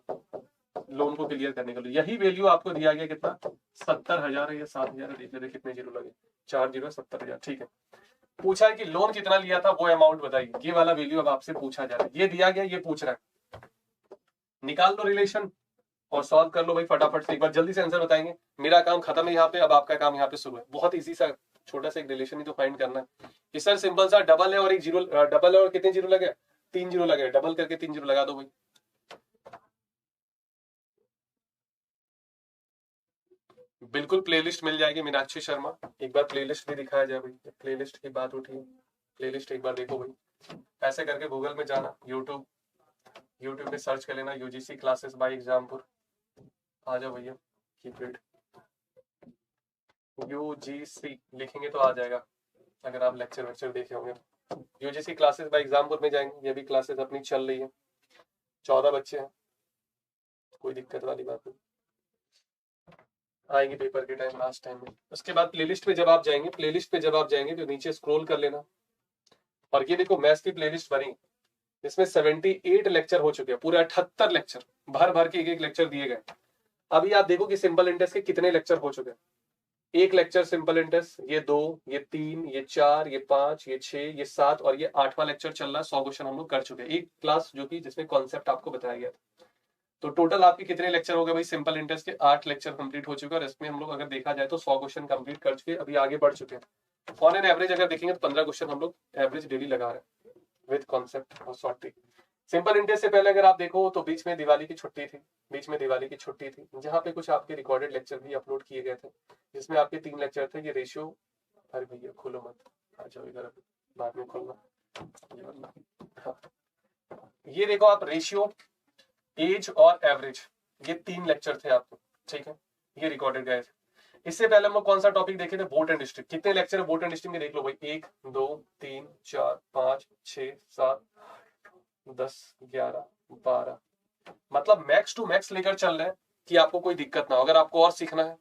लोन को क्लियर करने के लिए। यही वैल्यू आपको दिया गया कितना, 70,000 है या 7,000 देख लेते कितने जीरो लगे, 4 जीरो 70,000। ठीक है, पूछा है कि लोन कितना लिया था वो अमाउंट बताइए, ये वाला वैल्यू अब आपसे पूछा जा रहा है। ये दिया गया, ये पूछ रहा है, निकाल लो रिलेशन और सॉल्व कर लो भाई फटाफट से। एक बार जल्दी से आंसर बताएंगे, मेरा काम खत्म है यहाँ पे, अब आपका काम यहाँ पे शुरू है। बहुत इजी सा छोटा सा एक रिलेशन ही तो फाइंड करना है। कि सर सिंपल सा डबल है और एक जीरो, डबल है और कितने जीरो लगे, 3 जीरो लगे, डबल करके 3 जीरो लगा दो भाई। बिल्कुल प्लेलिस्ट मिल जाएगी मीनाक्षी शर्मा, एक बार प्लेलिस्ट भी दिखाया जाए भाई। प्लेलिस्ट की बात उठी, प्लेलिस्ट एक बार देखो भाई। ऐसे करके गूगल में जाना, यूट्यूब पे सर्च कर लेना यूजीसी क्लासेस बाय एग्जामपुर, आ जाओ भैया। कीपैड यूजीसी लिखेंगे तो आ जाएगा, अगर आप लेक्चर वेक्चर देखे होंगे। यूजीसी क्लासेस बाय एग्जामपुर में जाएंगे, ये भी क्लासेस अपनी चल रही है, 14 बच्चे हैं, कोई दिक्कत वाली बात नहीं, आएंगे पेपर के टाइम लास्ट टाइम में। उसके बाद प्लेलिस्ट पे जब आप जाएंगे, प्लेलिस्ट पे जब आप जाएंगे तो नीचे स्क्रॉल कर लेना, और ये देखो मैथ्स की प्लेलिस्ट बनी, इसमें 78 लेक्चर हो चुके हैं, पूरे 78 लेक्चर भर भर के एक लेक्चर दिए गए। अभी आप देखो कि सिंपल इंटरेस्ट के कितने लेक्चर हो चुके हैं। एक लेक्चर सिंपल इंटरेस्ट, ये 2, ये 3, ये 4, ये 5, ये 6, ये 7 और ये 8वां लेक्चर चल रहा है। 100 क्वेश्चन हम लोग कर चुके हैं, एक क्लास जो कि जिसमें कॉन्सेप्ट आपको बताया गया था। तो टोटल आपके कितने लेक्चर हो गए भाई, सिंपल इंटरेस्ट के 8 लेक्चर कंप्लीट हो चुके हैं, और इसमें हम लोग अगर देखा जाए तो 100 क्वेश्चन कंप्लीट कर चुके हैं, अभी आगे बढ़ चुके हैं। ऑन एन एवरेज अगर देखेंगे तो 15 क्वेश्चन हम लोग एवरेज डेली लगा रहे हैं विद कॉन्सेप्ट और सॉर्टिंग। सिंपल इंटरेस्ट से पहले अगर आप देखो तो बीच में दिवाली की छुट्टी थी, जहां पे कुछ आपके रिकॉर्डेड लेक्चर भी अपलोड किए गए थे, जिसमें आपके 3 लेक्चर थे। ये रेशियो, अरे भैया खोलो मत, आ जाओ इधर, अभी बाद में खोलना ये वाला। हाँ, ये देखो आप, रेशियो, एज और एवरेज, ये 3 लेक्चर थे आपके, ठीक है, ये रिकॉर्डेड गए थे। इससे पहले हम लोग कौन सा टॉपिक देखे थे, बोट एंड डिस्ट्रिक्ट। कितने लेक्चर है बोट एंड डिस्ट्रिक्ट में देख लो भाई, 1 2 3 4 5 6 7 10 11 12, मतलब मैक्स टू मैक्स लेकर चल रहे हैं कि आपको कोई दिक्कत ना हो। अगर आपको और सीखना है,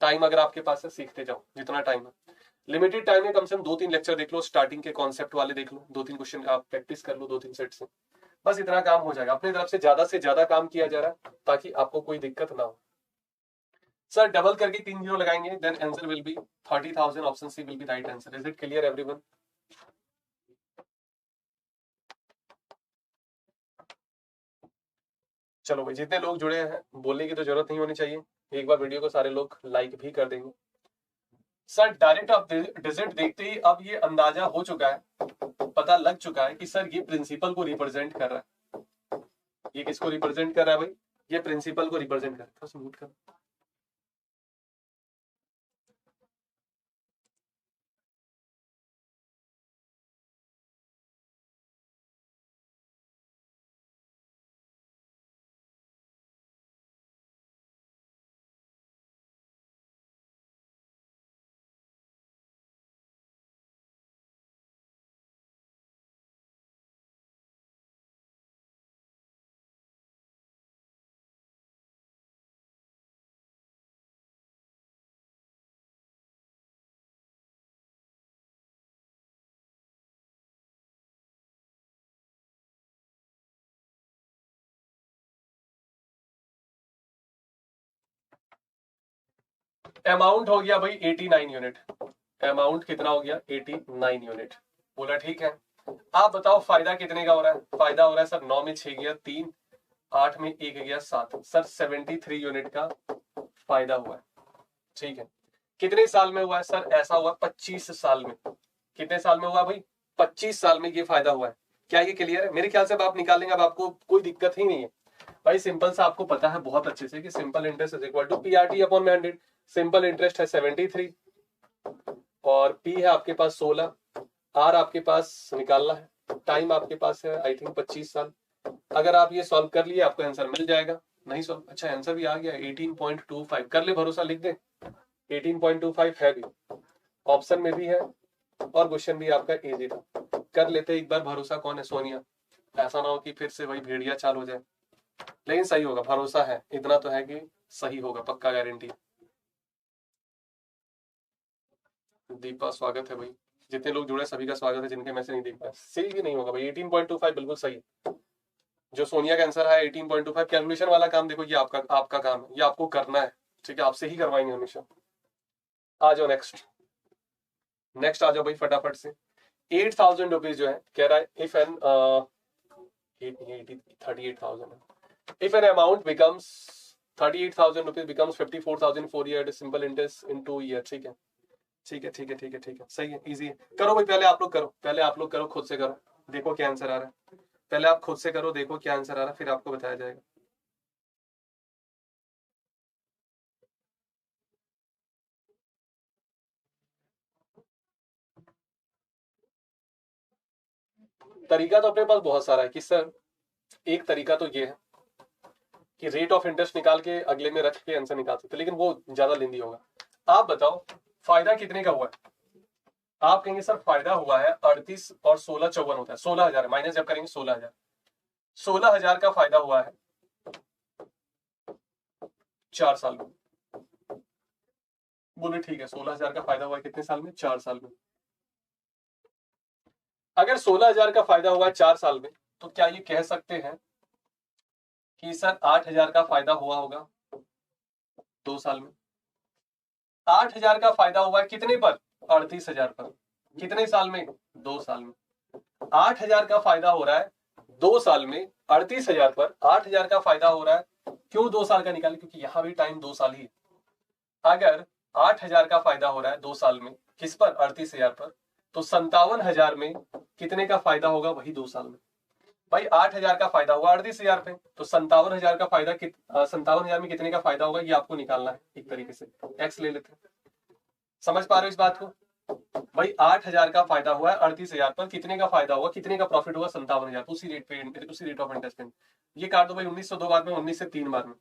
टाइम अगर आपके पास है, सीखते जाओ जितना टाइम है। लिमिटेड टाइम में कम से कम 2-3 लेक्चर देख लो, स्टार्टिंग के कॉन्सेप्ट वाले देख लो, 2-3 क्वेश्चन आप प्रैक्टिस कर लो 2-3 सेट से, बस इतना काम हो जाएगा। अपनी तरफ से ज्यादा काम किया जा रहा है ताकि आपको कोई दिक्कत ना हो। सर डबल करके 3 जीरो लगाएंगे, then answer will be 30,000, option C will be right answer. Is it clear everyone? चलो भाई, जितने लोग जुड़े हैं, बोलने की तो जरूरत नहीं होनी चाहिए, एक बार वीडियो को सारे लोग लाइक भी कर देंगे। सर डायरेक्ट ऑफ डिजिट देखते ही अब ये अंदाजा हो चुका है, पता लग चुका है कि सर ये प्रिंसिपल को रिप्रेजेंट कर रहा है। ये किसको रिप्रेजेंट कर रहा है भाई, ये प्रिंसिपल को रिप्रेजेंट कर रहा है। म्यूट कर, अमाउंट हो गया भाई 89 यूनिट। अमाउंट कितना हो गया, 89 यूनिट। बोला ठीक है। आप बताओ फायदा कितने का हो रहा है? फायदा हो रहा है सर 9 में 6 गया 3, 8 में 1 गया 7, सर 73 यूनिट का फायदा हुआ है। ठीक है, कितने साल में हुआ है सर? ऐसा हुआ 25 साल में। कितने साल में हुआ भाई? 25 साल में ये फायदा हुआ है। क्या ये क्लियर है? मेरे ख्याल से अब आप निकाल लेंगे, अब आपको कोई दिक्कत ही नहीं है भाई। सिंपल सा आपको पता है बहुत अच्छे से कि simple interest is equal to PRT upon 100। Simple interest है 73 और पी है आपके पास 16, आर आपके पास निकालना है, टाइम आपके पास है आई थिंक 25 साल। अगर आप ये सॉल्व कर लिए आपको आंसर मिल जाएगा। नहीं सॉल्व, अच्छा आंसर भी आ गया 18.25। कर ले भरोसा, लिख दे 18.25 है भी, ऑप्शन में भी है और क्वेश्चन भी आपका इजी था। कर लेते एक बार भरोसा। कौन है? सोनिया। ऐसा ना हो कि फिर से वही भेड़िया चाल हो जाए, लेकिन सही होगा, भरोसा है, इतना तो है कि सही होगा, पक्का गारंटी। दीपा स्वागत है भाई, जितने लोग जुड़े सभी का स्वागत है, जिनके मैसेज नहीं देख पाए। सही भी नहीं होगा भाई, 18.25 बिल्कुल सही है। जो सोनिया का आंसर है 18.25। कैलकुलेशन वाला काम देखो ये आपका काम है, ये आपको करना है, ठीक है, आपसे ही करवाएंगे हमेशा। आ जाओ नेक्स्ट आ जाओ भाई फटाफट से। 8,000 रुपीज जो है कह रहा है if an 38,000 if an amount becomes 38,000 rupees becomes 54,000 4 year simple interest in 2 year. ठीक है ठीक है ठीक है ठीक है ठीक है, सही है, इजी है। करो भाई, पहले आप लोग करो, पहले आप लोग करो, खुद से करो, देखो क्या आंसर आ रहा है। पहले आप खुद से करो, देखो क्या आंसर आ रहा है, फिर आपको बताया जाएगा। तरीका तो अपने पास बहुत सारा है कि सर, एक तरीका तो ये है कि रेट ऑफ इंटरेस्ट निकाल के अगले में रख के आंसर निकाल सकते, लेकिन वो ज्यादा लेंदी होगा। आप बताओ फायदा कितने का हुआ है? आप कहेंगे सर फायदा हुआ है 38 और 16 54 होता है, 16,000 माइनस जब करेंगे 16,000, 16,000 का फायदा हुआ है 4 साल में। बोले ठीक है, 16,000 का फायदा हुआ है कितने साल में? 4 साल में। अगर 16,000 का फायदा हुआ है 4 साल में, तो क्या ये कह सकते हैं कि सर 8,000 का फायदा हुआ होगा 2 साल में? 8,000 का फायदा हुआ है कितने पर? 38,000 पर। कितने साल में? 2 साल में। 8,000 का फायदा हो रहा है 2 साल में 38,000 पर। 8,000 का फायदा हो रहा है, क्यों 2 साल का निकाले? क्योंकि यहां भी टाइम 2 साल ही है। अगर 8,000 का फायदा हो रहा है 2 साल में, किस पर? 38,000 पर, तो 57,000 में कितने का फायदा होगा? वही 2 साल में। भाई 8,000 का फायदा हुआ 38,000 पे, तो 57,000 का फायदा 57,000 में कितने का फायदा होगा, ये आपको निकालना है। एक तरीके से एक्स ले लेते हैं। समझ पा रहे हो इस बात को? भाई 8,000 का फायदा हुआ है 38,000 पर, कितने का फायदा हुआ, कितने का प्रॉफिट हुआ? 57,000। उसी रेट पे, उसी रेट ऑफ इंटरेस्ट पे। ये काट दो भाई, 19 से 2 बार में, 19 से 3 बार में,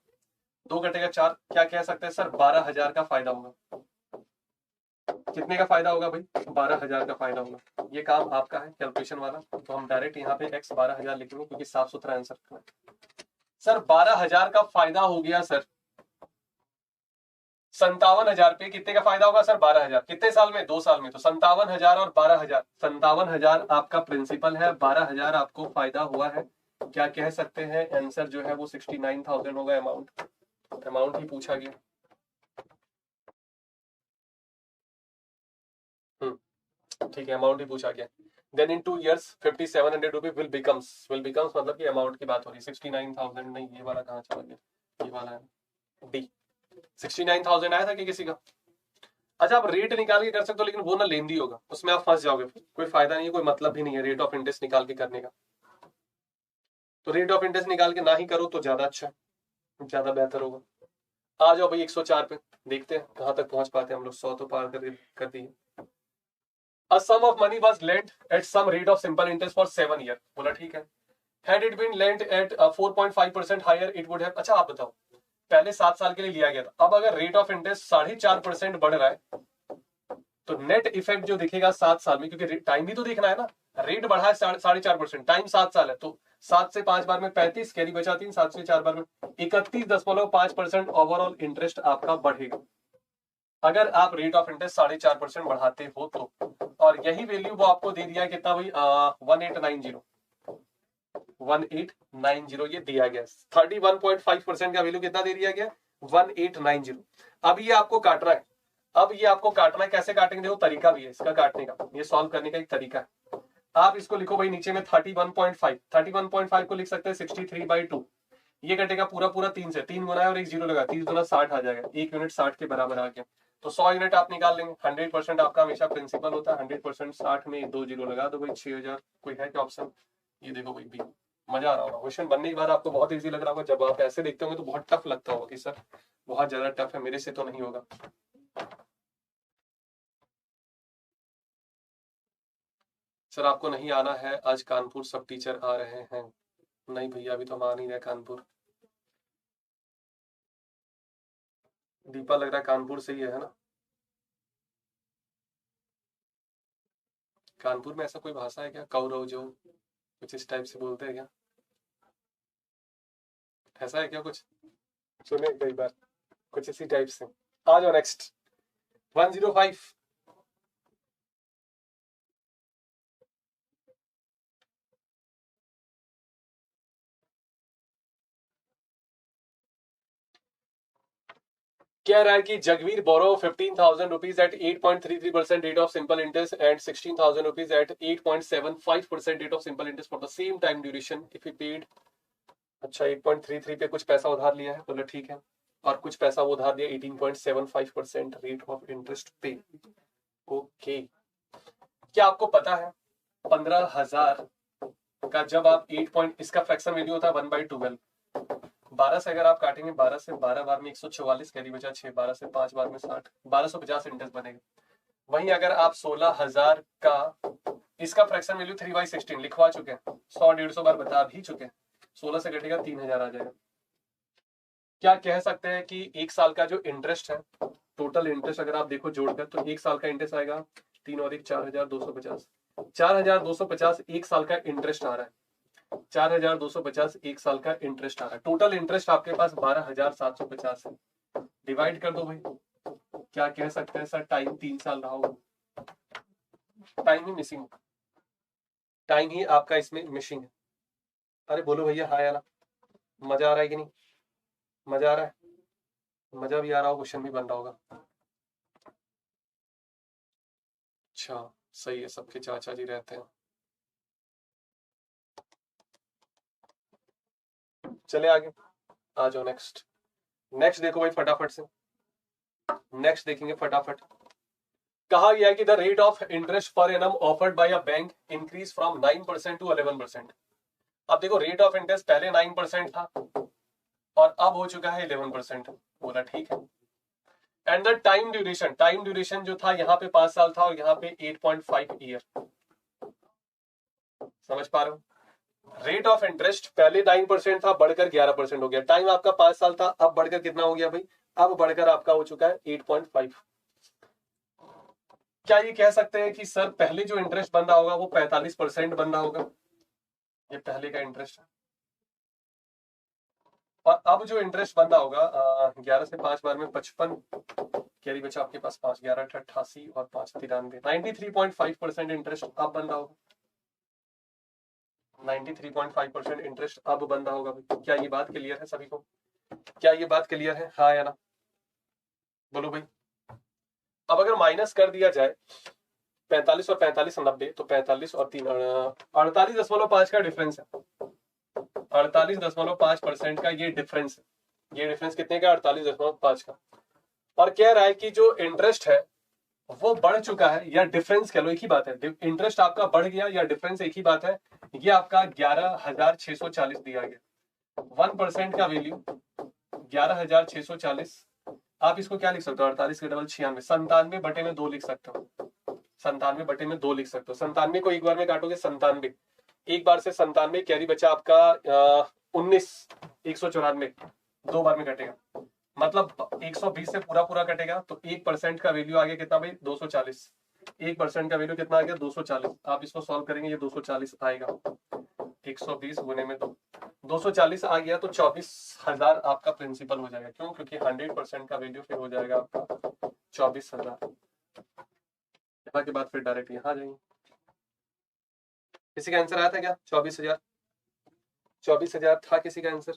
2 घटेगा 4, क्या कह सकते हैं सर? 12,000 का फायदा होगा। कितने का फायदा होगा भाई? 12,000 का फायदा होगा। ये काम आपका है कैलकुलेशन वाला, तो हम डायरेक्ट यहाँ पे x 12,000 लिखेंगे क्योंकि साफ सुथरा आंसर है। सर 12,000 का फायदा हो गया सर 57,000 पे। कितने का फायदा होगा सर? 12,000। कितने साल में? 2 साल में। तो 57,000 और 12,000, 57,000 आपका प्रिंसिपल है, 12,000 आपको फायदा हुआ है। क्या कह सकते हैं? आंसर जो है वो 69,000 होगा। अमाउंट ही पूछा गया। ठीक है, अमाउंट ही पूछा गया। Then in 2 years 5,700 rupees will becomes मतलब कि अमाउंट की बात हो रही है। 69,000 नहीं, ये वाला कहाँ चला गया? ये वाला है डी। 69,000 आया था कि किसी का? अच्छा, आप रेट निकाल के कर सकते हो, लेकिन वो ना लेंदी होगा, उसमें आप फंस जाओगे, कोई फायदा नहीं है, कोई मतलब भी नहीं है रेट ऑफ इंटरेस्ट निकाल के करने का। तो रेट ऑफ इंटरेस्ट निकाल के ना ही करो तो ज्यादा अच्छा, ज्यादा बेहतर होगा। आ जाओ भाई 104 पे, देखते हैं कहां तक पहुंच पाते हैं हम लोग। 100 तो पार कर दिए। A sum of money was lent at some rate of simple interest for 7 years। बोला ठीक है। Had it been lent at 4.5% higher, it would have। अच्छा आप बताओ, पहले 7 साल के लिए लिया गया था, अब अगर रेट ऑफ इंटरेस्ट 4.5% बढ़ रहा है, तो नेट इफेक्ट जो दिखेगा 7 साल में, क्योंकि टाइम भी तो देखना है ना। रेट बढ़ा है 4.5%, टाइम 7 साल है, तो 7 से 5 बार में 35, कैरी बचा 3, 7 से 4 बार में 31.5% ओवरऑल इंटरेस्ट आपका बढ़ेगा अगर आप रेट ऑफ इंटरेस्ट 4.5% बढ़ाते हो तो। और यही वैल्यू वो आपको दे दिया है कितना भाई? 1890 ये दिया गया। 31.5% का वैल्यू कितना दे दिया गया? 1890। अब ये आपको काटना है। कैसे काटेंगे? देखो तरीका भी है इसका काटने का, ये सॉल्व करने का एक तरीका है। आप इसको लिखो भाई नीचे में 31.5, 31.5 को लिख सकते हैं 63/2। ये कटेगा पूरा पूरा 3 से, 3 गुना है और 1 जीरो लगा, 30 गुना 60 आ जाएगा, 1 यूनिट 60 के बराबर आ गया। तो 100 यूनिट आप निकाल लेंगे। 100% आपका हमेशा प्रिंसिपल होता है, 100% 60 में 2 जीरो लगा दो भाई, 6000। कोई है क्या ऑप्शन? ये देखो भाई बी। मजा आ रहा होगा, क्वेश्चन बनने के बाद आपको बहुत इजी लग रहा होगा, जब आप ऐसे देखते होंगे तो बहुत टफ लगता होगा कि सर बहुत ज्यादा टफ है, मेरे से तो नहीं होगा। सर आपको नहीं आना है आज कानपुर, सब टीचर आ रहे हैं। नहीं भैया अभी तो हम आ नहीं रहे कानपुर। दीपा लग रहा है कानपुर से ही है ना? कानपुर में ऐसा कोई भाषा है क्या, कौरव जो कुछ इस टाइप से बोलते हैं क्या? ऐसा है क्या कुछ? सुने कई बार कुछ इसी टाइप से। आ जाओ नेक्स्ट 105। कह रहा है कि Jagveer borrow 15,000 rupees at 8.33% rate of simple interest and 16,000 rupees at 8.75% rate of simple interest for the same time duration if he paid. अच्छा 8.33 पे कुछ पैसा उधार लिया है, बोला ठीक है, और कुछ पैसा वो उधार दिया 18.75% रेट ऑफ इंटरेस्ट पे। ओके, क्या आपको पता है 15,000 का जब आप 8 पॉइंट, इसका फ्रैक्शन वैल्यू होता है 1/12। 12 से अगर आप काटेंगे, 12 से 12 बार में 144, कैरी बचा 6, 12 से 5 बार में 60, 1250 इंटरेस्ट बनेगा। वहीं अगर आप 16,000 का, इसका फ्रैक्शन वैल्यू 3/16 लिखवा चुके हैं, 100-150 बार बता भी चुके हैं, 16 से घटेगा 3,000 आ जाएगा। क्या कह सकते हैं कि एक साल का जो इंटरेस्ट है, टोटल इंटरेस्ट अगर आप देखो जोड़कर, तो एक साल का इंटरेस्ट आएगा 3 और 1 4,250, 4,250 एक साल का इंटरेस्ट आ रहा है, 4,250 एक साल का इंटरेस्ट आ रहा है। टोटल इंटरेस्ट आपके पास 12,750 है, डिवाइड कर दो भाई। क्या कह सकते हैं सर, टाइम 3 साल रहा होगा, टाइम ही मिसिंग, टाइम ही आपका इसमें मिसिंग है। अरे बोलो भैया हाँ या ना, मजा आ रहा है कि नहीं? मजा आ रहा है? मजा भी आ रहा हो, क्वेश्चन भी बन रहा होगा। अच्छा सही है, सबके चाचा जी रहते हैं। चले आगे, आ जाओ नेक्स्ट। नेक्स्ट देखो भाई फटाफट से, नेक्स्ट देखेंगे फटाफट। कहा गया कि the rate of interest per annum offered by a bank increase from 9% to 11%। अब देखो रेट ऑफ इंटरेस्ट पहले 9% था और अब हो चुका है 11%। बोला ठीक है। And the time duration, time duration जो था यहाँ पे 5 साल था और यहाँ पे 8.5 ईयर। समझ पा रहे हो? रेट ऑफ इंटरेस्ट पहले 9% था, बढ़कर 11% हो गया। टाइम आपका 5 साल था, अब बढ़कर कितना हो गया भाई? अब बढ़कर आपका हो चुका है 8.5। क्या ये कह सकते हैं कि सर पहले जो इंटरेस्ट बन रहा होगा वो 45% बन रहा होगा? ये पहले का इंटरेस्ट है, और अब जो इंटरेस्ट बन रहा होगा 11 से 5 बार में 55, कैरी बचा आपके पास 5, 11 88 और 5 93, 93.5% इंटरेस्ट अब बन रहा होगा। 93.5% इंटरेस्ट अब बन रहा होगा भाई। क्या ये बात क्लियर है सभी को? क्या ये बात क्लियर है, हाँ या ना? बोलो भाई। अब अगर माइनस कर दिया जाए 45 और 45 90, तो 45 और 3 48.5 का डिफरेंस है, 48.5% का ये डिफरेंस है। ये डिफरेंस कितने का? 48.5 का। और कह रहा है कि जो इंटरेस्ट है वो बढ़ चुका है, या डिफरेंस कह लो, एक ही बात है, इंटरेस्ट आपका बढ़ गया या डिफरेंस एक ही बात है। ये आपका 11,640 दिया गया, 1% का वैल्यू 11,640। आप इसको क्या लिख सकते हो? 48 के डबल 96, 97/2 लिख सकते हो, 97/2 लिख सकते हो। 97 को एक बार में काटोगे 97, एक बार से 97, कैरी बचा आपका 19, 194, 2 बार में कटेगा, मतलब 120 से पूरा पूरा कटेगा, तो 1% का वैल्यू आ गया कितना भाई? 240। 1% का वैल्यू कितना आ गया? 240। आप इसको सॉल्व करेंगे, ये 240 आएगा, 120 गुने में 240 आ गया, तो 24,000 आपका प्रिंसिपल हो जाएगा। क्यों? क्योंकि 100% का वैल्यू फिर हो जाएगा आपका 24,000। यहाँ के बाद फिर डायरेक्ट यहाँ जाएंगे। किसी का आंसर आया था क्या? 24,000, 24,000 था किसी का आंसर?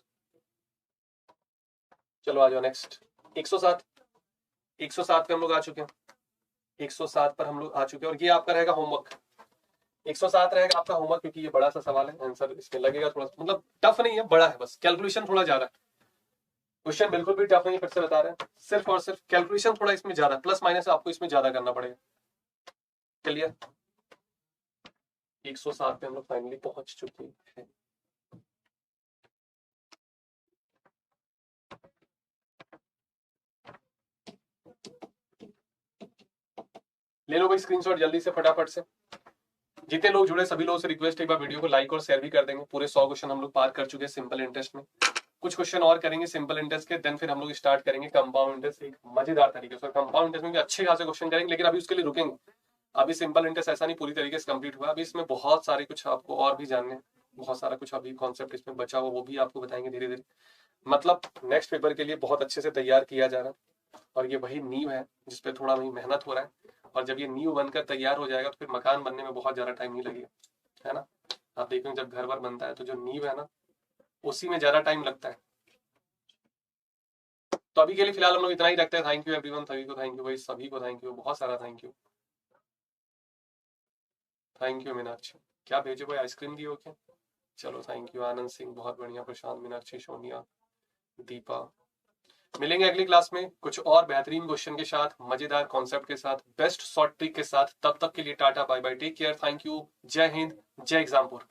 चलो आ जाओ नेक्स्ट 107। 107 पे हम लोग आ चुके हैं, 107 पर हम लोग आ चुके हैं, और ये आपका रहेगा होमवर्क। 107 रहेगा आपका होमवर्क, क्योंकि ये बड़ा सा सवाल है, आंसर इसमें लगेगा थोड़ा सा, मतलब टफ नहीं है, बड़ा है, बस कैलकुलेशन थोड़ा ज्यादा है। क्वेश्चन बिल्कुल भी टफ नहीं है, फिर से बता रहे हैं, सिर्फ और सिर्फ कैलकुलेशन थोड़ा इसमें ज्यादा, प्लस माइनस आपको इसमें ज्यादा करना पड़ेगा। क्लियर? 107 पे हम लोग फाइनली पहुंच चुके हैं। ले लो भाई स्क्रीनशॉट जल्दी से, फटाफट से। जितने लोग जुड़े सभी लोगों से रिक्वेस्ट है, एक बार वीडियो को लाइक और शेयर भी कर देंगे। पूरे 100 क्वेश्चन हम लोग पार कर चुके हैं सिंपल इंटरेस्ट में। कुछ क्वेश्चन और करेंगे सिंपल इंटरेस्ट के, देन फिर हम लोग स्टार्ट करेंगे कंपाउंड इंटरेस्ट एक मजेदार तरीके से। कंपाउंड इंटरेस्ट में भी अच्छे खासे क्वेश्चन करेंगे, लेकिन अभी उसके लिए रुकेंगे। अभी सिंपल इंटरेस्ट ऐसा नहीं पूरी तरीके से कंप्लीट हुआ, अभी इसमें बहुत सारे कुछ आपको और भी जानने, बहुत सारा कुछ अभी कॉन्सेप्ट इसमें बचा हुआ, वो भी आपको बताएंगे धीरे धीरे। मतलब नेक्स्ट पेपर के लिए बहुत अच्छे से तैयार किया जा रहा है, और ये वही नींव है जिसपे थोड़ा वही मेहनत हो रहा है। और जब ये नींव बनकर तैयार हो जाएगा तो फिर मकान बनने में बहुत ज्यादा टाइम नहीं लगेगा, है ना। आप देखेंगे जब घर वर बनता है तो जो नींव है ना, उसी में ज्यादा टाइम लगता है। तो अभी के लिए फिलहाल हम लोग इतना ही रखते हैं। थैंक यू एवरीवन, सभी को थैंक यू भाई, सभी को थैंक यू, बहुत सारा thank you. Thank you Meenakshi, क्या भेजो भाई, आइसक्रीम दी हो क्या? चलो थैंक यू। आनंद सिंह बहुत बढ़िया, प्रशांत, मीनाक्षी, सोनिया, दीपा। मिलेंगे अगली क्लास में कुछ और बेहतरीन क्वेश्चन के साथ, मजेदार कॉन्सेप्ट के साथ, बेस्ट शॉर्ट ट्रिक के साथ। तब तक के लिए tata bye bye, take care, thank you, जय हिंद, जय एग्जामपुर।